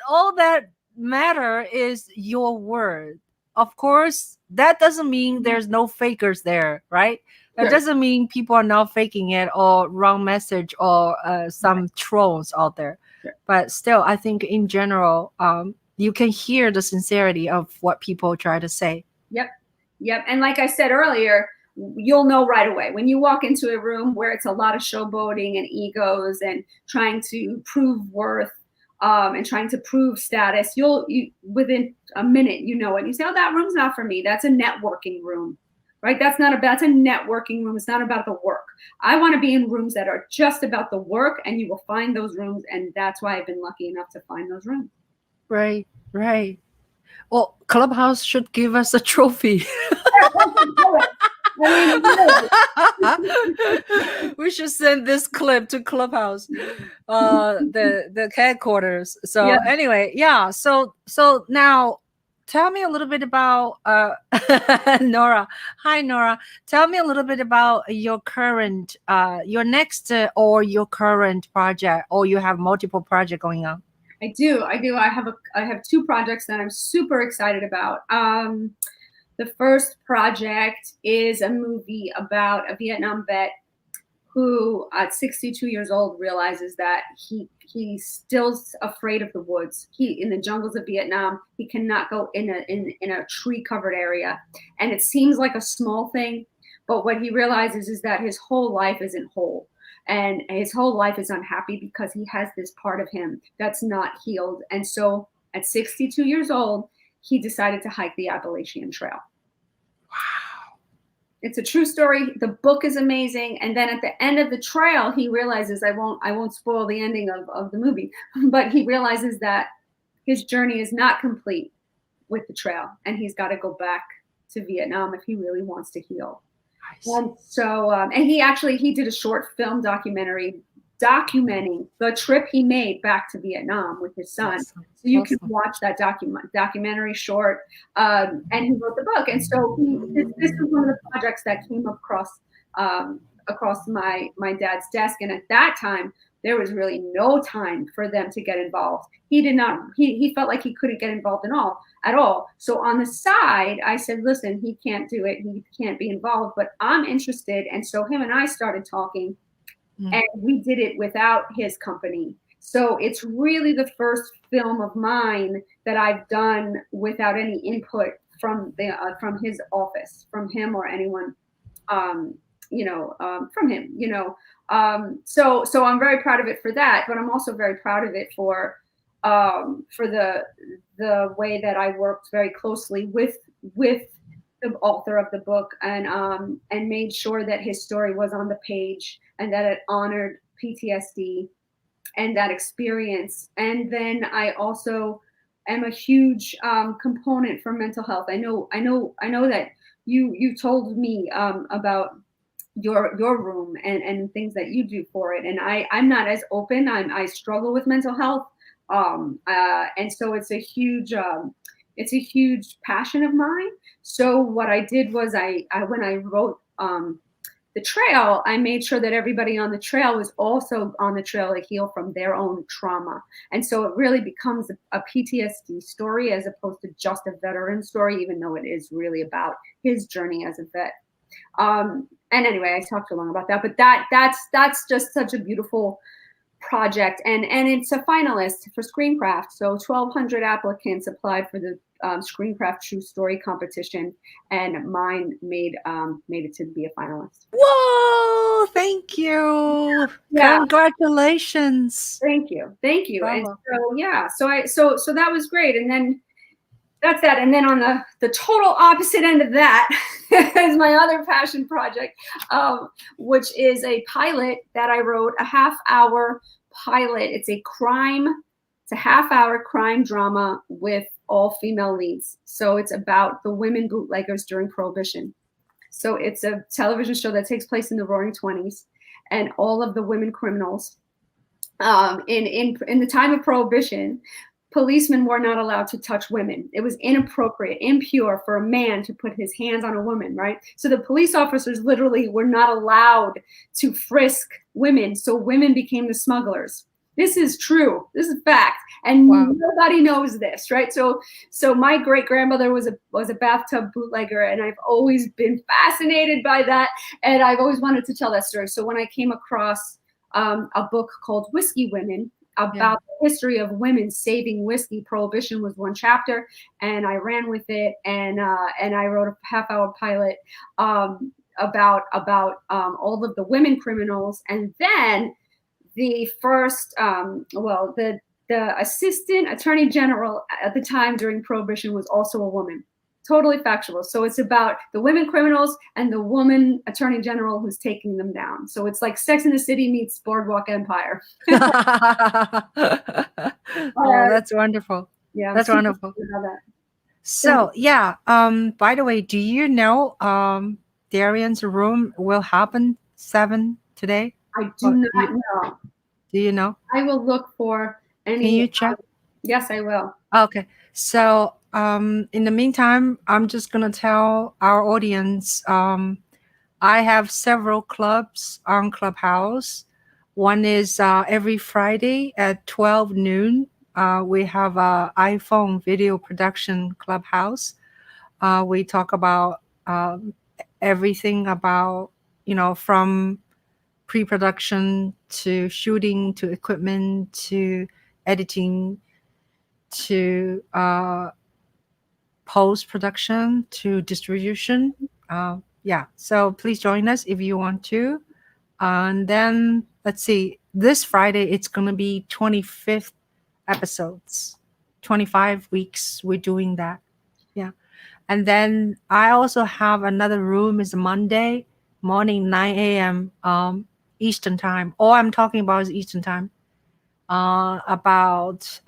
All that matter is your word. of course, that doesn't mean there's no fakers there, right? That doesn't mean people are not faking it or wrong message or some trolls out there. But still, I think in general, you can hear the sincerity of what people try to say. Yep. And like I said earlier, you'll know right away when you walk into a room where it's a lot of showboating and egos and trying to prove worth, and trying to prove status. You within a minute, you know it. And you say, oh, that room's not for me. That's a networking room, right? That's a networking room. It's not about the work. I want to be in rooms that are just about the work, and you will find those rooms. And that's why I've been lucky enough to find those rooms. Right. Well, Clubhouse should give us a trophy. We should send this clip to Clubhouse, the headquarters. So anyway, so now tell me a little bit about Nora. Hi, Nora. Tell me a little bit about your current, your next or your current project, or you have multiple projects going on. I do. I have two projects that I'm super excited about. The first project is a movie about a Vietnam vet who at 62 years old realizes that he's still afraid of the woods. In the jungles of Vietnam, he cannot go in a tree covered area. And it seems like a small thing, but what he realizes is that his whole life isn't whole. And his whole life is unhappy because he has this part of him that's not healed. And so at 62 years old, he decided to hike the Appalachian Trail. Wow. It's a true story. The book is amazing. And then at the end of the trail, he realizes, I won't spoil the ending of the movie, but he realizes that his journey is not complete with the trail. And he's got to go back to Vietnam if he really wants to heal. And so, and he did a short film documentary documenting the trip he made back to Vietnam with his son. Awesome. So you can watch that documentary short, and he wrote the book. And so this is one of the projects that came across my dad's desk. And at that time, there was really no time for them to get involved. He felt like he couldn't get involved at all. So on the side, I said, listen, he can't do it. He can't be involved, but I'm interested. And so him and I started talking, and we did it without his company. So it's really the first film of mine that I've done without any input from his office, from him or anyone, from him, so I'm very proud of it for that, but I'm also very proud of it for the way that I worked very closely with the author of the book and made sure that his story was on the page and that it honored PTSD and that experience. And then I also am a huge component for mental health. I know that you told me about your room and things that you do for it. And I'm not as open. I struggle with mental health. And so it's a huge passion of mine. So what I did was when I wrote the trail, I made sure that everybody on the trail was also on the trail to heal from their own trauma. And so it really becomes a PTSD story as opposed to just a veteran story, even though it is really about his journey as a vet. And anyway, I talked too long about that, but that's just such a beautiful project, and it's a finalist for Screencraft. So 1,200 applicants applied for the Screencraft True Story competition, and made it to be a finalist. Whoa! Thank you. Yeah. Congratulations. Thank you. Bravo. And so that was great. And then that's that. And then on the total opposite end of that is my other passion project, which is a pilot that I wrote, a half-hour pilot. It's a half-hour crime drama with all female leads. So it's about the women bootleggers during Prohibition. So it's a television show that takes place in the Roaring 20s, and all of the women criminals in the time of Prohibition, policemen were not allowed to touch women. It was inappropriate, impure for a man to put his hands on a woman, right? So the police officers literally were not allowed to frisk women. So women became the smugglers. This is true. This is fact, and Wow. nobody knows this, right? So my great grandmother was a bathtub bootlegger, and I've always been fascinated by that, and I've always wanted to tell that story. So when I came across a book called Whiskey Women about the history of women saving whiskey, Prohibition was one chapter, and I ran with it, and I wrote a half-hour pilot about all of the women criminals, and then the first, the assistant attorney general at the time during Prohibition was also a woman. Totally factual. So it's about the women criminals and the woman attorney general who's taking them down. So it's like Sex and the City meets Boardwalk Empire. Oh, that's wonderful. Yeah, That's wonderful. that. So yeah, by the way, do you know Darian's room will happen 7 today? I do not know. Do you know? I will look for any. Can you check? Yes, I will. Okay. So in the meantime, I'm just gonna tell our audience I have several clubs on Clubhouse. One is every Friday at 12 noon. We have a iPhone video production Clubhouse. We talk about everything about, from pre-production to shooting to equipment to editing to post-production to distribution. Yeah, so please join us if you want to. And then let's see, this Friday it's going to be 25th episodes, 25 weeks we're doing that. Yeah. And then I also have another room is Monday morning 9 a.m. Eastern time. All I'm talking about is Eastern time, about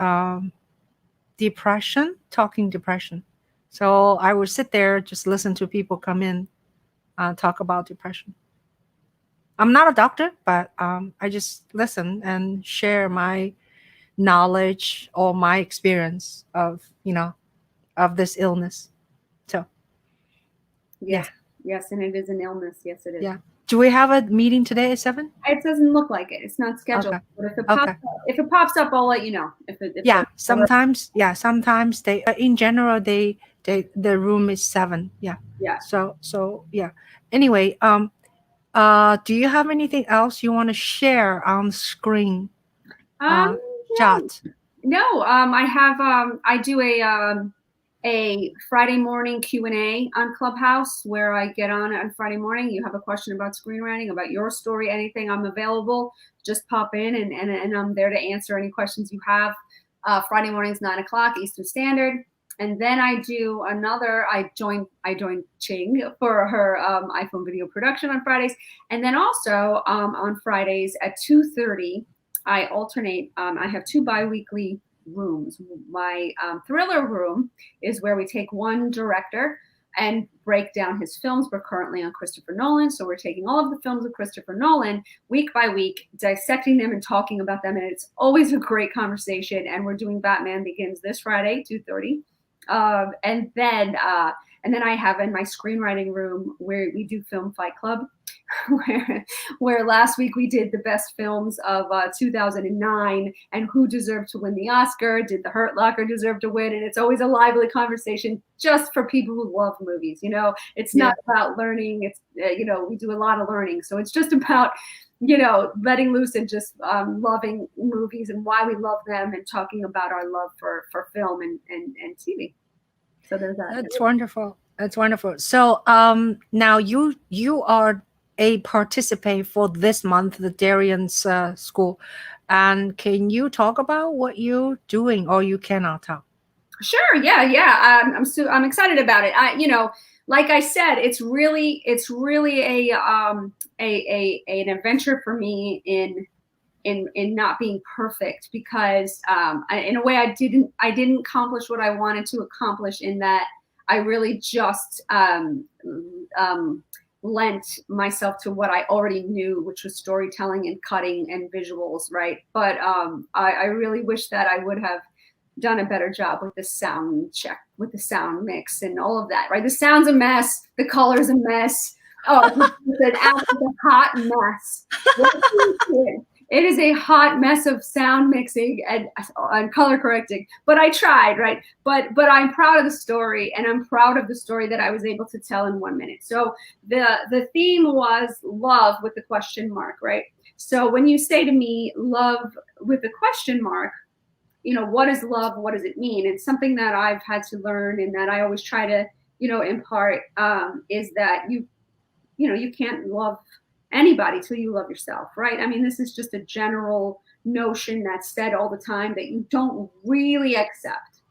depression, talking depression. So I would sit there, just listen to people come in, talk about depression. I'm not a doctor, but I just listen and share my knowledge or my experience of, of this illness. So, yes. Yes, and it is an illness. Yes, it is. Yeah. Do we have a meeting today at 7? It doesn't look like it. It's not scheduled. Okay. But if it pops up, I'll let you know. Sometimes they, in general, the room is 7. Yeah. Yeah. So yeah. Anyway, do you have anything else you want to share on screen? Chat? No. I have. I do a Friday morning Q&A on Clubhouse where I get on Friday morning. You have a question about screenwriting, about your story, anything, I'm available. Just pop in and I'm there to answer any questions you have. Friday mornings, 9 o'clock Eastern Standard. And then I do another, I joined Ching for her iPhone video production on Fridays. And then also on Fridays at 2:30, I alternate. I have 2 bi-weekly rooms. My thriller room is where we take one director and break down his films. We're currently on Christopher Nolan, so we're taking all of the films of Christopher Nolan week by week, dissecting them and talking about them, and it's always a great conversation. And we're doing Batman Begins this Friday, 2:30. And then I have in my screenwriting room where we do Film Fight Club, where last week we did the best films of 2009 and who deserved to win the Oscar. Did The Hurt Locker deserve to win? And it's always a lively conversation just for people who love movies. It's not about learning. It's we do a lot of learning, so it's just about letting loose and just loving movies and why we love them and talking about our love for film and TV. So there's that. That's wonderful. That's wonderful. So now you are a participant for this month, the Darian's school. And can you talk about what you're doing, or you cannot talk? Sure. Yeah. I'm excited about it. Like I said, it's really an adventure for me in not being perfect, because in a way I didn't accomplish what I wanted to accomplish, in that I really just lent myself to what I already knew, which was storytelling and cutting and visuals, right? But I really wish that I would have done a better job with the sound check, with the sound mix and all of that, right? The sound's a mess, the color's a mess. Oh, it's an absolute hot mess. It is a hot mess of sound mixing and color correcting, but I tried, right? But I'm proud of the story, and I'm proud of the story that I was able to tell in 1 minute. So the theme was love with the question mark, right? So when you say to me love with a question mark, what is love? What does it mean? It's something that I've had to learn, and that I always try to, impart, is that you can't love anybody till you love yourself, right? I mean, this is just a general notion that's said all the time that you don't really accept.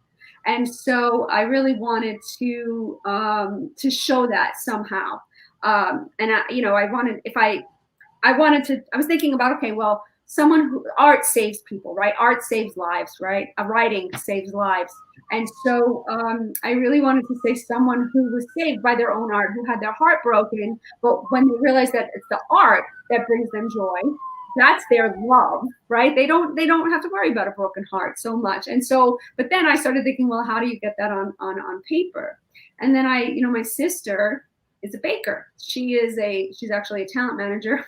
And so I really wanted to show that somehow. And I was thinking about, okay, well, art saves people, right? Art saves lives, right? Writing saves lives. And so I really wanted to say someone who was saved by their own art, who had their heart broken, but when they realize that it's the art that brings them joy, that's their love, right? They don't have to worry about a broken heart so much. And so, but then I started thinking, well, how do you get that on paper? And then my sister is a baker. She's actually a talent manager,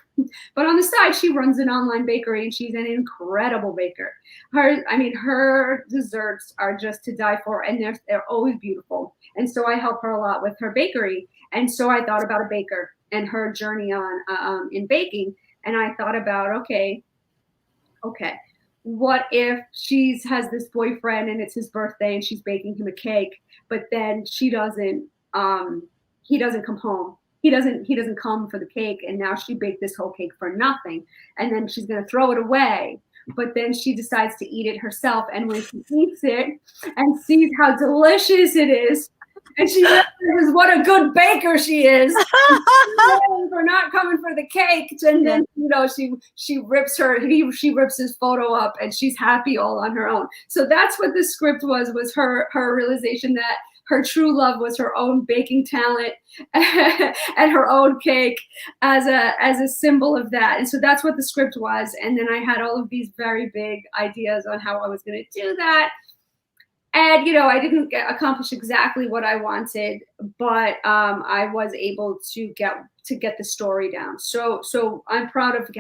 but on the side, she runs an online bakery, and she's an incredible baker. Her desserts are just to die for, and they're always beautiful. And so I help her a lot with her bakery. And so I thought about a baker and her journey in baking. And I thought about, okay, what if she has this boyfriend and it's his birthday and she's baking him a cake, but then he doesn't come home. He doesn't come for the cake, and now she baked this whole cake for nothing, and then she's going to throw it away. But then she decides to eat it herself, and when she eats it and sees how delicious it is, and she realizes what a good baker she is for not coming for the cake, and then she rips his photo up, and she's happy all on her own. So that's what the script was her realization that her true love was her own baking talent and her own cake as a symbol of that. And so that's what the script was. And then I had all of these very big ideas on how I was going to do that. And, I didn't accomplish exactly what I wanted, but I was able to get the story down. So I'm proud of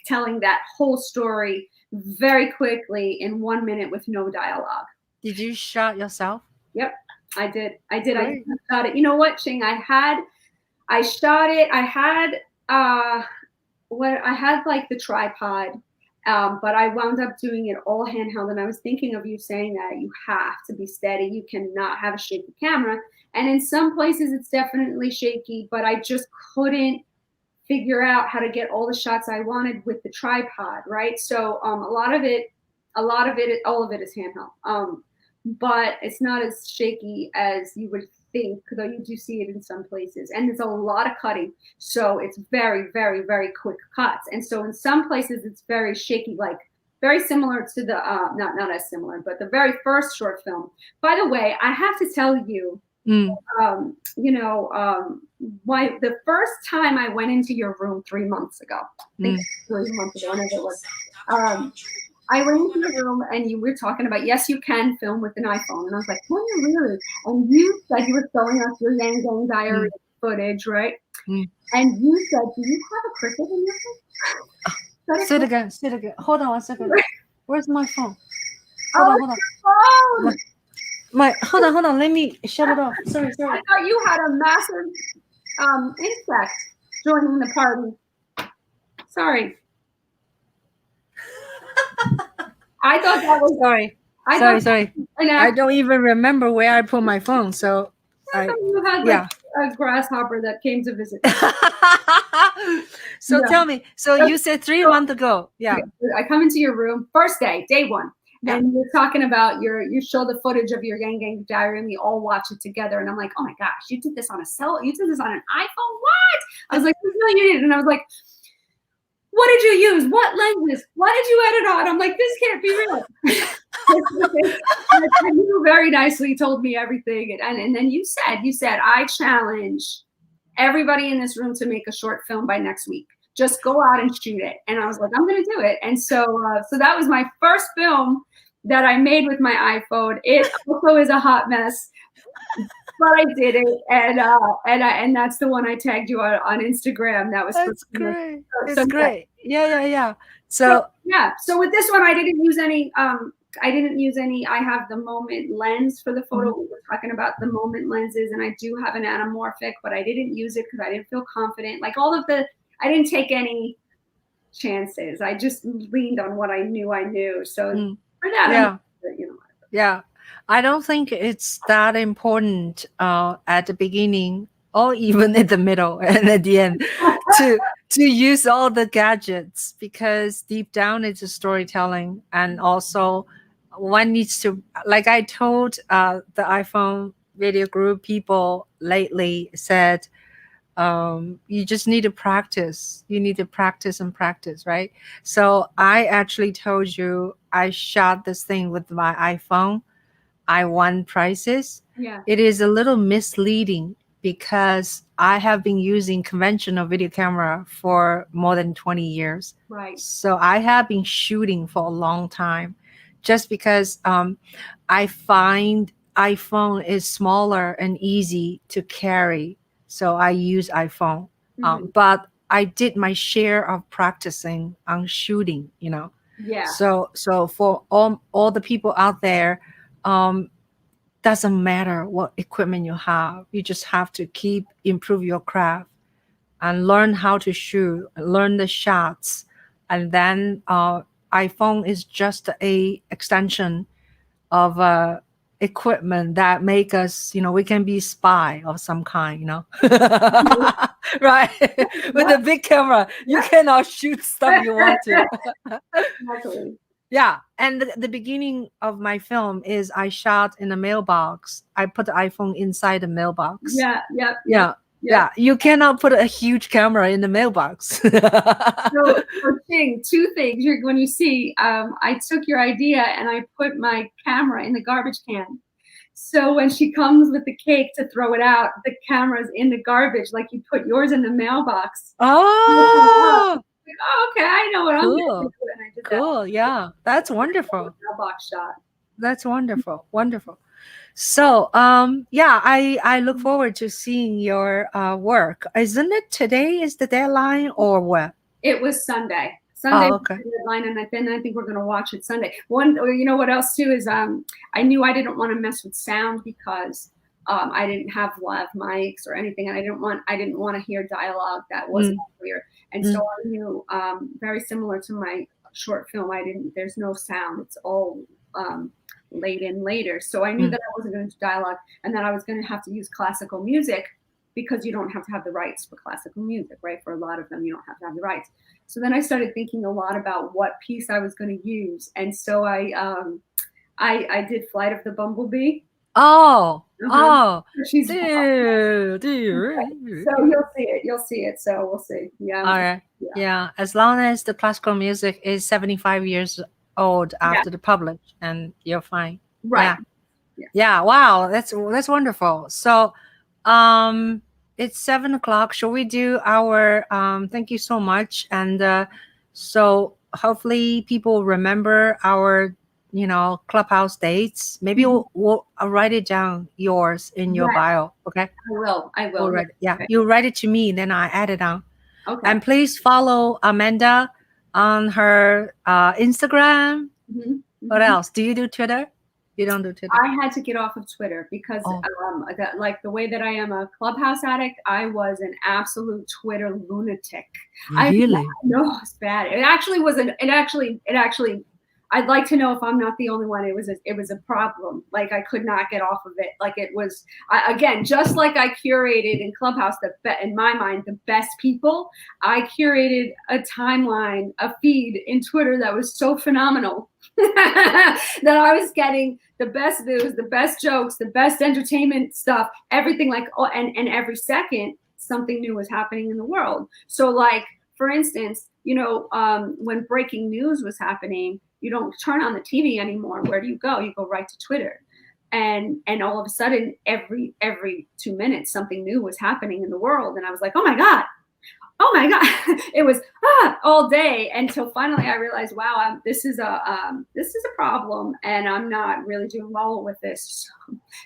telling that whole story very quickly in 1 minute with no dialogue. Did you shoot yourself? Yep. I did. Great. I shot it. You know what, Ching? I shot it. I had like the tripod, but I wound up doing it all handheld. And I was thinking of you saying that you have to be steady. You cannot have a shaky camera. And in some places it's definitely shaky, but I just couldn't figure out how to get all the shots I wanted with the tripod, right? So all of it is handheld. But it's not as shaky as you would think, though you do see it in some places. And there's a lot of cutting. So it's very, very, very quick cuts. And so in some places it's very shaky, like very similar to the, not as similar, but the very first short film. By the way, I have to tell you, the first time I went into your room 3 months ago, I think 3 months ago, whenever it was, I went into the room and you were talking about, yes, you can film with an iPhone. And I was like, can you really? And you said you were showing us your Yang Gang Diary footage, right? And you said, do you have a cricket in your phone? Sit again. Hold on 1 second. Where's my phone? Hold on. Hold on. Let me shut it off. Sorry. I thought you had a massive insect joining the party. Sorry. I thought that was sorry. I don't even remember where I put my phone. So you had a grasshopper that came to visit. So tell me. So you said 3 months ago. Yeah. I come into your room, first day 1. Yeah. And you're talking about you show the footage of your Yang Gang Diary, and we all watch it together. And I'm like, oh my gosh, you did this on you did this on an iPhone? What? I was like, no, you didn't. And I was like, what did you use? What lenses? What did you edit on? I'm like, this can't be real. And you very nicely told me everything. And then you said, I challenge everybody in this room to make a short film by next week. Just go out and shoot it. And I was like, I'm going to do it. And so that was my first film that I made with my iPhone. It also is a hot mess, but I did it. And that's the one I tagged you on Instagram. That's great. It's great. Yeah. So yeah. So with this one, I didn't use any. I have the moment lens for the photo. We were talking about the moment lenses, and I do have an anamorphic, but I didn't use it because I didn't feel confident. Like I didn't take any chances. I just leaned on what I knew. So for that, yeah, you know. yeah. I don't think it's that important at the beginning or even at the middle and at the end to use all the gadgets, because deep down it's a storytelling. And also one needs to, like I told the iPhone video group people lately, said you just need to practice. You need to practice and practice, right? So I actually told you I shot this thing with my iPhone. I won prizes. Yeah. It is a little misleading because I have been using conventional video camera for more than 20 years. Right. So I have been shooting for a long time, just because I find iPhone is smaller and easy to carry. So I use iPhone. But I did my share of practicing on shooting, Yeah. So for all the people out there, doesn't matter what equipment you have. You just have to keep improve your craft and learn how to shoot, learn the shots, and then iPhone is just a extension of equipment that make us, we can be spy of some kind, right? With a big camera, you cannot shoot stuff you want to. Exactly. Yeah, and the beginning of my film is I shot in a mailbox. I put the iPhone inside the mailbox. Yeah. You cannot put a huge camera in the mailbox. So Ching, two things. When you see, I took your idea and I put my camera in the garbage can. So when she comes with the cake to throw it out, the camera's in the garbage, like you put yours in the mailbox. Oh, okay, I know what I'm doing. cool. And I did Cool. that. Yeah, that's wonderful. Mailbox shot. That's wonderful. Wonderful. So, yeah, I look forward to seeing your work. Isn't it today is the deadline or what? It was Sunday. Sunday was okay. the deadline, and then I think we're going to watch it Sunday. You know what else too is I knew I didn't want to mess with sound because I didn't have live mics or anything, and I didn't want to hear dialogue that wasn't clear. And so I knew very similar to my short film, there's no sound. It's all laid in later. So I knew that I wasn't going to do dialogue, and that I was going to have to use classical music, because you don't have to have the rights for classical music, right? For a lot of them, you don't have to have the rights. So then I started thinking a lot about what piece I was going to use. And so I did Flight of the Bumblebee. Oh, She's dude. So you'll see it. So we'll see. Yeah. All right. Yeah. As long as the classical music is 75 years old after the publish, and you're fine. Right. Yeah. Wow. That's wonderful. So, it's 7:00. Shall we do our thank you so much? And so hopefully people remember our Clubhouse dates. Maybe I'll write it down yours in your bio. Okay. I will. Right. Yeah. Okay. You write it to me, then I add it on. Okay. And please follow Amanda on her Instagram. What else? Do you do Twitter? You don't do Twitter? I had to get off of Twitter because like the way that I am a Clubhouse addict, I was an absolute Twitter lunatic. Really? No, it's bad. It actually was I'd like to know if I'm not the only one. It was a problem. Like I could not get off of it. Like it was, again, just like I curated in Clubhouse, in my mind, the best people, I curated a timeline, a feed in Twitter that was so phenomenal that I was getting the best news, the best jokes, the best entertainment stuff, everything, like, and every second something new was happening in the world. So like, for instance, when breaking news was happening, you don't turn on the TV anymore. Where do you go? You go right to Twitter. And all of a sudden, every 2 minutes, something new was happening in the world. And I was like, oh my God. It was all day until finally I realized, wow, this is a problem, and I'm not really doing well with this.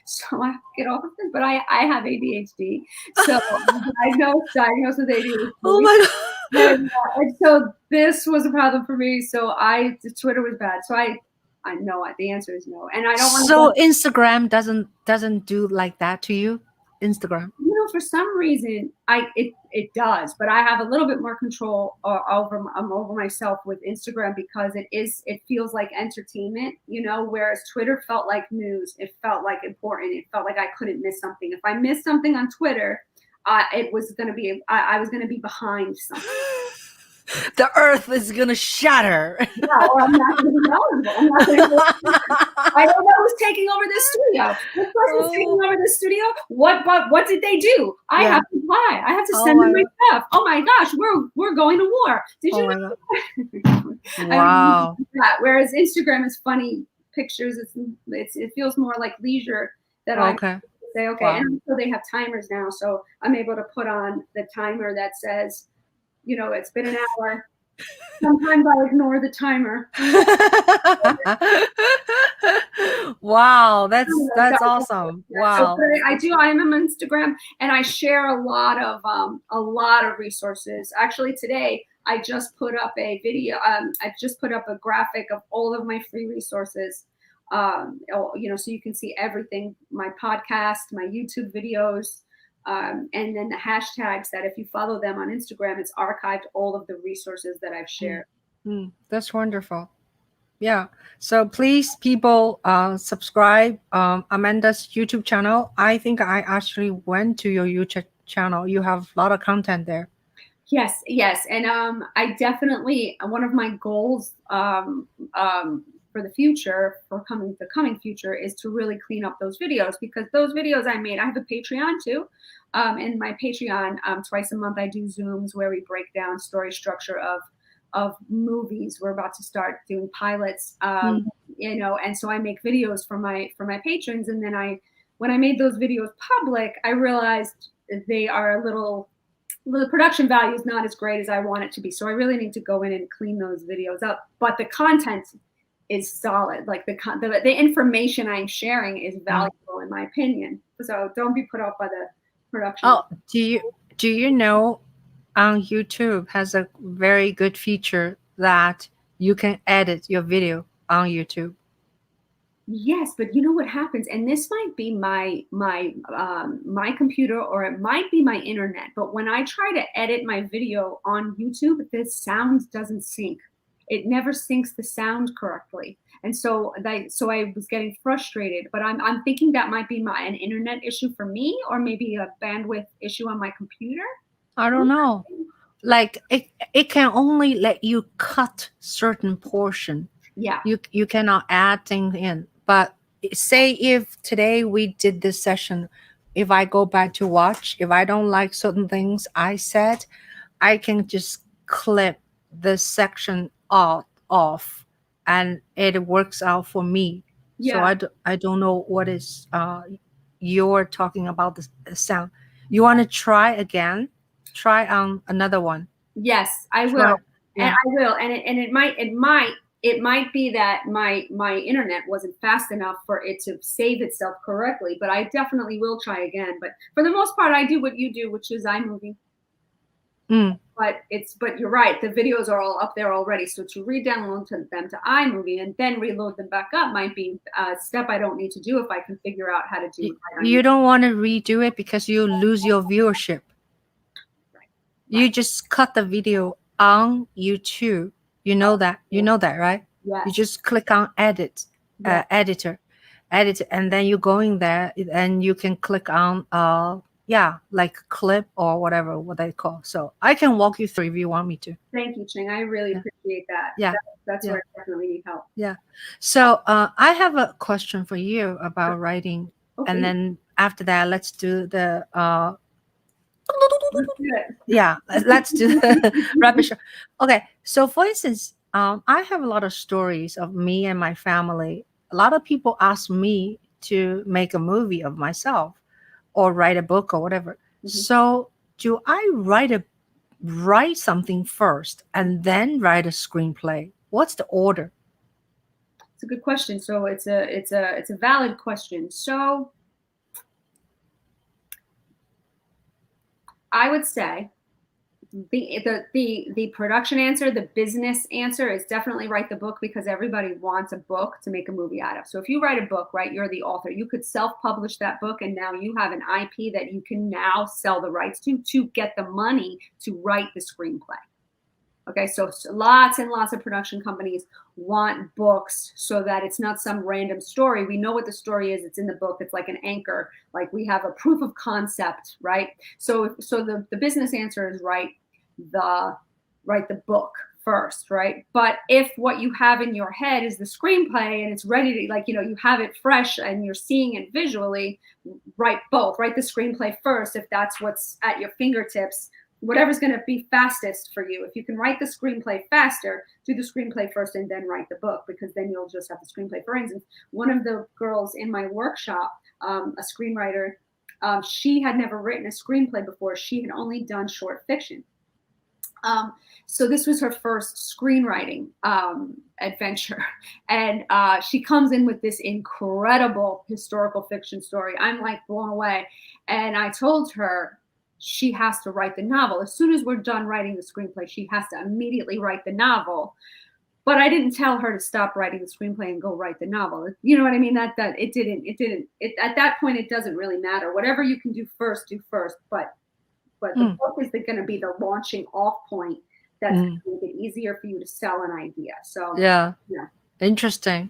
So I get off of this. But I have ADHD, so I'm diagnosed with ADHD. Oh my God. And so this was a problem for me. So Twitter was bad. So I know the answer is no. And I don't want to. So Instagram doesn't do like that to you? Instagram? For some reason, it does, but I have a little bit more control over myself with Instagram because it feels like entertainment, whereas Twitter felt like news. It felt like important. It felt like I couldn't miss something. If I missed something on Twitter, it was going to be I was going to be behind something. The earth is gonna shatter. Yeah, or I'm not going to be knowledgeable. I don't know who's taking over this studio. This person's taking over this studio. What did they do? I have to apply. I have to send them my stuff. Oh my gosh, we're going to war. Did you know? Wow. Whereas Instagram is funny pictures. It feels more like leisure that I say, okay. Wow. And so they have timers now, so I'm able to put on the timer that says, it's been an hour. Sometimes I ignore the timer. Wow, that's awesome. Wow. So I am on Instagram, and I share a lot of resources. Actually, today I just put up a video. I just put up a graphic of all of my free resources. So you can see everything: my podcast, my YouTube videos. And then the hashtags that if you follow them on Instagram, it's archived all of the resources that I've shared. That's wonderful. Yeah. So please, people, subscribe Amanda's YouTube channel. I think I actually went to your YouTube channel. You have a lot of content there. Yes. And I definitely, one of my goals for the future, the coming future, is to really clean up those videos, because those videos I made, I have a Patreon too. And my Patreon, twice a month I do Zooms where we break down story structure of movies. We're about to start doing pilots, and so I make videos for my patrons. And then when I made those videos public, I realized they are the production value is not as great as I want it to be. So I really need to go in and clean those videos up. But the content is solid. Like the information I'm sharing is valuable in my opinion. So don't be put off by the production. Oh, do you know on YouTube has a very good feature that you can edit your video on YouTube? Yes, but you know what happens, and this might be my computer, or it might be my internet, but when I try to edit my video on YouTube, the sound doesn't sync. It never syncs the sound correctly. And so I was getting frustrated, but I'm thinking that might be an internet issue for me, or maybe a bandwidth issue on my computer. I don't know. Like it can only let you cut certain portion. Yeah. You cannot add things in. But say if today we did this session, if I go back to watch, if I don't like certain things I said, I can just clip the section off and it works out for me. Yeah. So I don't know what is you're talking about the sound. You want to try again? Try on another one. Yes, I will. And I will. And it might be that my internet wasn't fast enough for it to save itself correctly, but I definitely will try again. But for the most part, I do what you do, which is iMovie. But you're right, the videos are all up there already. So to re-download them to iMovie and then reload them back up might be a step I don't need to do if I can figure out how to do it. You don't want to redo it because you lose your viewership. You just cut the video on YouTube. You know that, right? Yes. You just click on edit, editor, and then you go in there and you can click on like clip or whatever what they call. So I can walk you through if you want me to. Thank you, Ching. I really appreciate that. Yeah. That's where I definitely need help. Yeah. So I have a question for you about writing. Okay. And then after that, let's do the let's do the rapid show. Okay, so for instance, I have a lot of stories of me and my family. A lot of people ask me to make a movie of myself or write a book or whatever. So do I write something first and then write a screenplay? What's the order? It's a good question. So it's a valid question. So I would say The production answer, the business answer is definitely write the book, because everybody wants a book to make a movie out of. So if you write a book, right, you're the author. You could self-publish that book, and now you have an IP that you can now sell the rights to get the money to write the screenplay. Okay, so lots and lots of production companies want books so that it's not some random story. We know what the story is. It's in the book. It's like an anchor. Like we have a proof of concept, right? So the business answer is write the book first, right? But if what you have in your head is the screenplay and it's ready to, like, you have it fresh and you're seeing it visually, write both. Write the screenplay first if that's what's at your fingertips. Whatever's going to be fastest for you. If you can write the screenplay faster, do the screenplay first and then write the book, because then you'll just have the screenplay. For instance, one of the girls in my workshop, a screenwriter, she had never written a screenplay before. She had only done short fiction. So this was her first screenwriting adventure. And she comes in with this incredible historical fiction story. I'm like blown away. And I told her, she has to write the novel. As soon as we're done writing the screenplay, she has to immediately write the novel. But I didn't tell her to stop writing the screenplay and go write the novel. You know what I mean? That it didn't. At that point, it doesn't really matter. Whatever you can do first, do first. But the book is going to be the launching off point that's going to make it easier for you to sell an idea. So yeah. Interesting.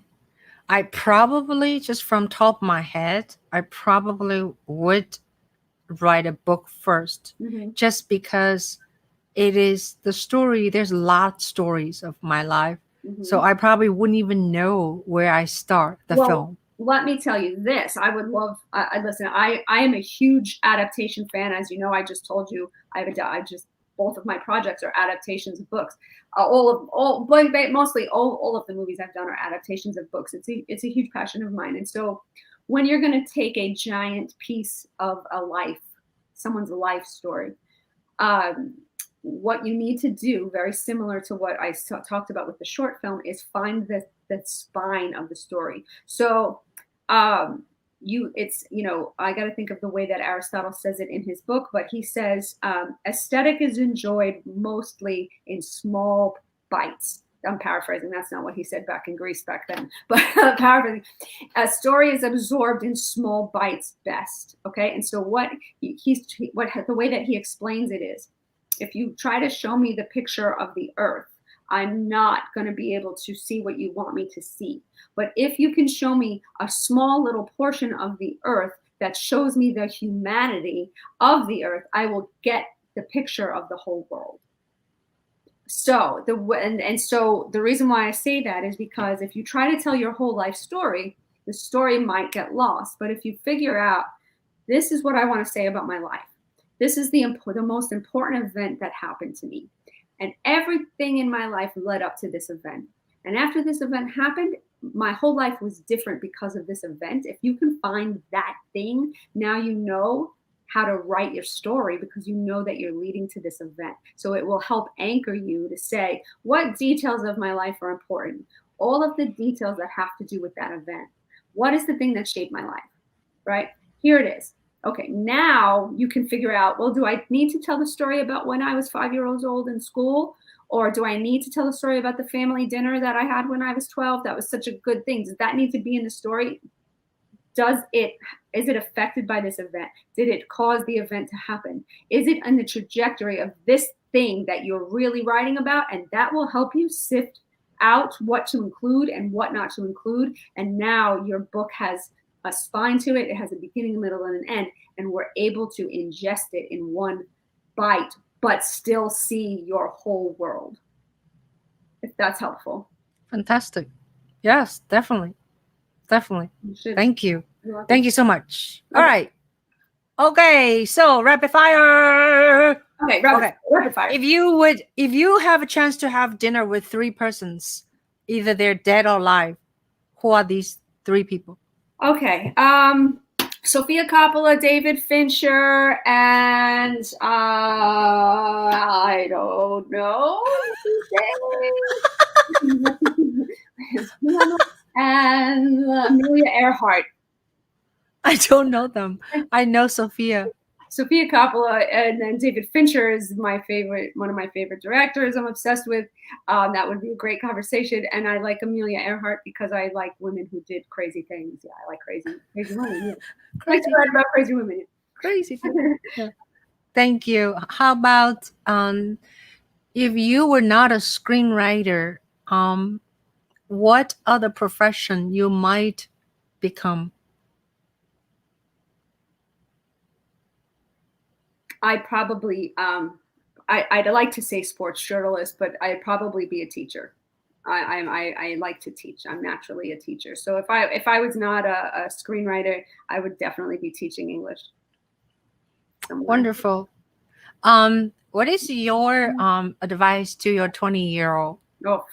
I probably, just from top of my head, I probably would write a book first, just because it is the story. There's a lot of stories of my life, so I probably wouldn't even know where I start the film. Let me tell you this. I would love. Listen, I am a huge adaptation fan. As you know, I just told you both of my projects are adaptations of books. Mostly all of the movies I've done are adaptations of books. It's a huge passion of mine. And so when you're going to take a giant piece of a life, someone's life story, what you need to do, very similar to what I talked about with the short film, is find the spine of the story. So I got to think of the way that Aristotle says it in his book, but he says aesthetic is enjoyed mostly in small bites. I'm paraphrasing. That's not what he said back in Greece back then, but paraphrasing. A story is absorbed in small bites best. Okay, and so the way that he explains it is, if you try to show me the picture of the earth, I'm not going to be able to see what you want me to see. But if you can show me a small little portion of the earth that shows me the humanity of the earth, I will get the picture of the whole world. So the reason why I say that is because if you try to tell your whole life story, the story might get lost. But if you figure out, this is what I want to say about my life. This is the most important event that happened to me. And everything in my life led up to this event. And after this event happened, my whole life was different because of this event. If you can find that thing, now you know how to write your story, because you know that you're leading to this event. So it will help anchor you to say, what details of my life are important? All of the details that have to do with that event. What is the thing that shaped my life, right? Here it is. Okay, now you can figure out, well, do I need to tell the story about when I was 5 years old in school? Or do I need to tell the story about the family dinner that I had when I was 12? That was such a good thing. Does that need to be in the story? Is it affected by this event? Did it cause the event to happen? Is it in the trajectory of this thing that you're really writing about? And that will help you sift out what to include and what not to include. And now your book has a spine to it. It has a beginning, a middle, and an end. And we're able to ingest it in one bite, but still see your whole world. If that's helpful. Fantastic. Yes, definitely. Definitely. Thank you. Thank you so much. Okay. All right. Okay, so rapid fire. Okay, rapid fire. If you have a chance to have dinner with 3 persons, either they're dead or alive, who are these 3 people? Okay. Sofia Coppola, David Fincher, and I don't know. And Amelia Earhart. I don't know them. I know Sophia. Sofia Coppola, and then David Fincher is my favorite, one of my favorite directors. I'm obsessed with. That would be a great conversation. And I like Amelia Earhart because I like women who did crazy things. Yeah, I like crazy women. Yeah. I like to write about crazy women. Crazy. Yeah. Thank you. How about if you were not a screenwriter, what other profession you might become? I'd probably, I'd like to say sports journalist, but I'd probably be a teacher. I like to teach. I'm naturally a teacher. So if I was not a screenwriter, I would definitely be teaching English somewhere. Wonderful. What is your advice to your 20-year-old? Oh.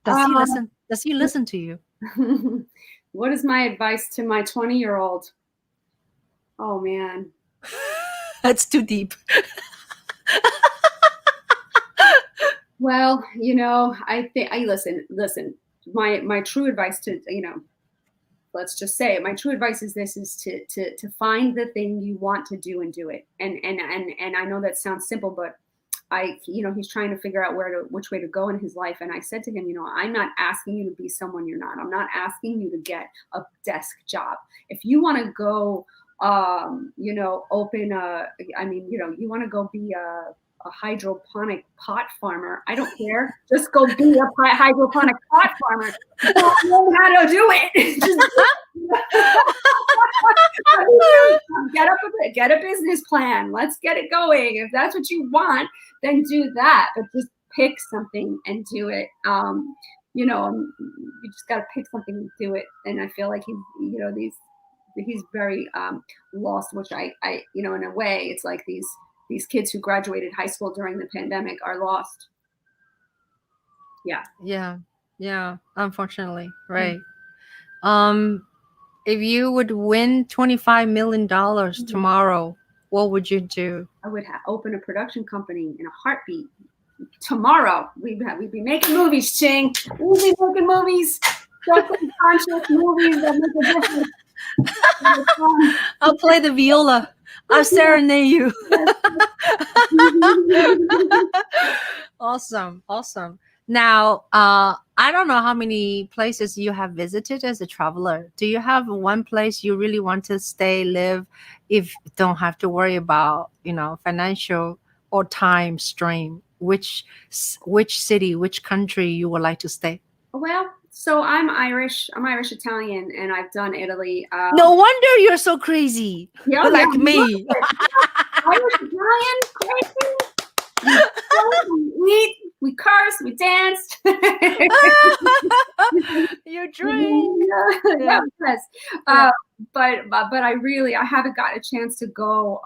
Does he listen to you? What is my advice to my 20-year-old? Oh man. That's too deep. Well, you know, I think listen, my true advice to, you know, let's just say it, my true advice is this, is to find the thing you want to do and do it. And I know that sounds simple, but you know, he's trying to figure out which way to go in his life. And I said to him, you know, I'm not asking you to be someone you're not. I'm not asking you to get a desk job. If you want to go, you know, open you want to go be a hydroponic pot farmer, I don't care. Just go be a hydroponic pot farmer. You don't know how to do it. Just get a business plan. Let's get it going. If that's what you want, then do that. But just pick something and do it. You know, you just got to pick something and do it. And I feel like he's very lost, which I, you know, in a way, it's like these kids who graduated high school during the pandemic are lost. Yeah, unfortunately, right. If you would win $25 million tomorrow, what would you do? I would open a production company in a heartbeat. Tomorrow we'd be making movies, Ching. We'd be making movies, conscious movies that make a difference. I'll play the viola. I'll serenade you. Awesome. Now, I don't know how many places you have visited as a traveler. Do you have one place you really want to stay, live, if you don't have to worry about, you know, financial or time strain? Which city, which country you would like to stay? Well, so I'm Irish Italian, and I've done Italy. No wonder you're so crazy. Yeah, like me. Irish Italian, crazy. We eat, we curse, we danced. You drink. Yeah. Yes. But I haven't gotten a chance to go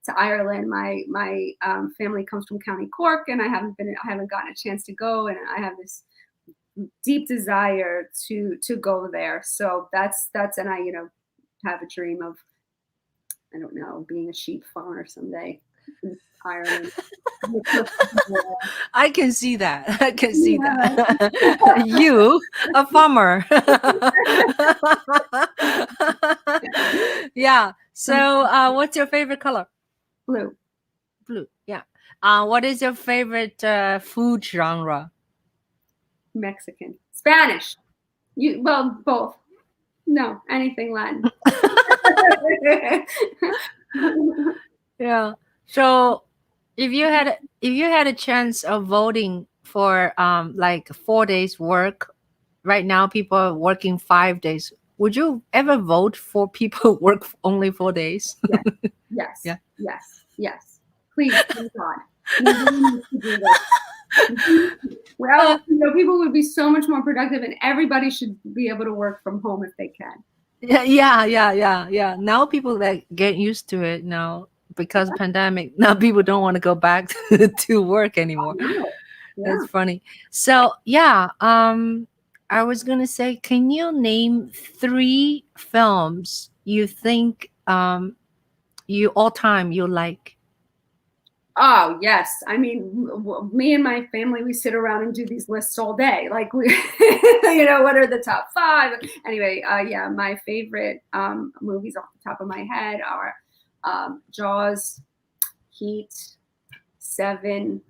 to Ireland. My family comes from County Cork, and I haven't gotten a chance to go, and I have this deep desire to go there. So that's and I, you know, have a dream of, I don't know, being a sheep farmer someday in Ireland. I can see that. That. You, a farmer. Yeah. So what's your favorite color? Blue. Yeah. What is your favorite food genre? Mexican. Spanish. Well, both. No, anything Latin. Yeah. So if you had a chance of voting for like 4 days work, right now people are working 5 days. Would you ever vote for people who work only 4 days? Yes. Yeah. Yes. Please, God. Well, you know, people would be so much more productive, and everybody should be able to work from home if they can. Yeah. Now people like get used to it now because pandemic. Now people don't want to go back to work anymore. Yeah. That's funny. So yeah, I was gonna say, can you name 3 films you think you all time you like? Oh, yes. I mean, me and my family, we sit around and do these lists all day. Like, we, what are the top 5? Anyway, yeah, my favorite movies off the top of my head are Jaws, Heat, Seven.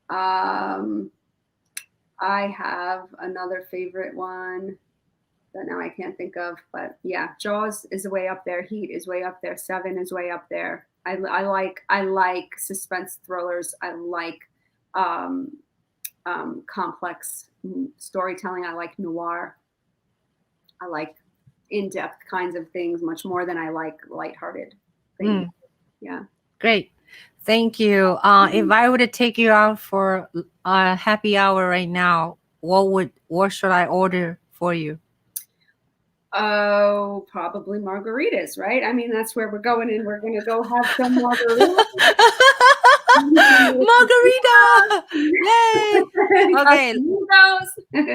I have another favorite one that now I can't think of, but yeah, Jaws is way up there. Heat is way up there. Seven is way up there. I like suspense thrillers. I like complex storytelling. I like noir. I like in-depth kinds of things much more than I like lighthearted things. Yeah. Great. Thank you. If I were to take you out for a happy hour right now, what should I order for you? Oh, probably margaritas, right? I mean, that's where we're going, and we're going to go have some margaritas. Margarita! Yay! Okay.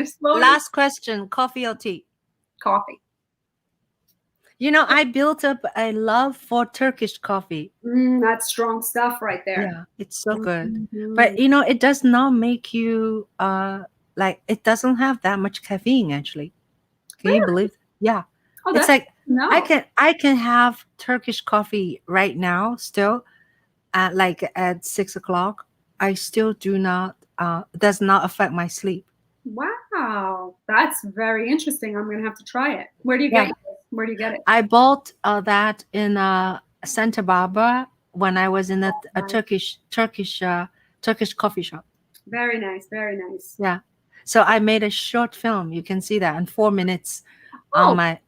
Slowly. Last question: coffee or tea? Coffee. I built up a love for Turkish coffee. That's strong stuff right there. Yeah, it's so good. But it does not make you like, it doesn't have that much caffeine actually. Can you believe? Yeah. Oh, it's like no. I can have Turkish coffee right now still at 6 o'clock. I still do not does not affect my sleep. Wow, that's very interesting. I'm gonna have to try it. Where do you get it? Where do you get it? I bought that in Santa Barbara when I was in a Turkish coffee shop. Very nice, very nice. Yeah. So I made a short film. You can see that in 4 minutes on my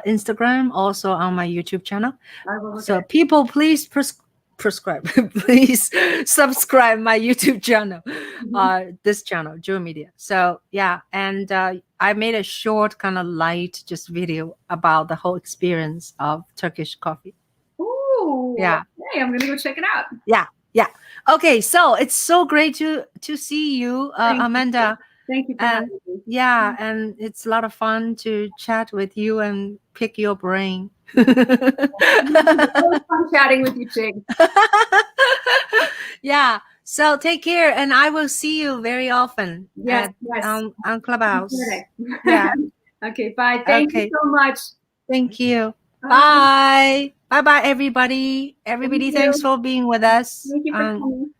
Instagram, also on my YouTube channel. So people, please prescribe, please subscribe my YouTube channel, this channel, Juhl Media. So yeah, and I made a short kind of light just video about the whole experience of Turkish coffee. Ooh, yeah. Okay, I'm gonna go check it out. Yeah. Okay, so it's so great to see you, Amanda. Thank you for having me. Yeah, and it's a lot of fun to chat with you and pick your brain. It was fun chatting with you, Ching. Yeah, so take care, and I will see you very often. Yes. On Clubhouse. Yeah. Okay, bye. Thank you so much. Thank you. Bye. Bye, everybody. Everybody, thanks for being with us. Thank you for coming.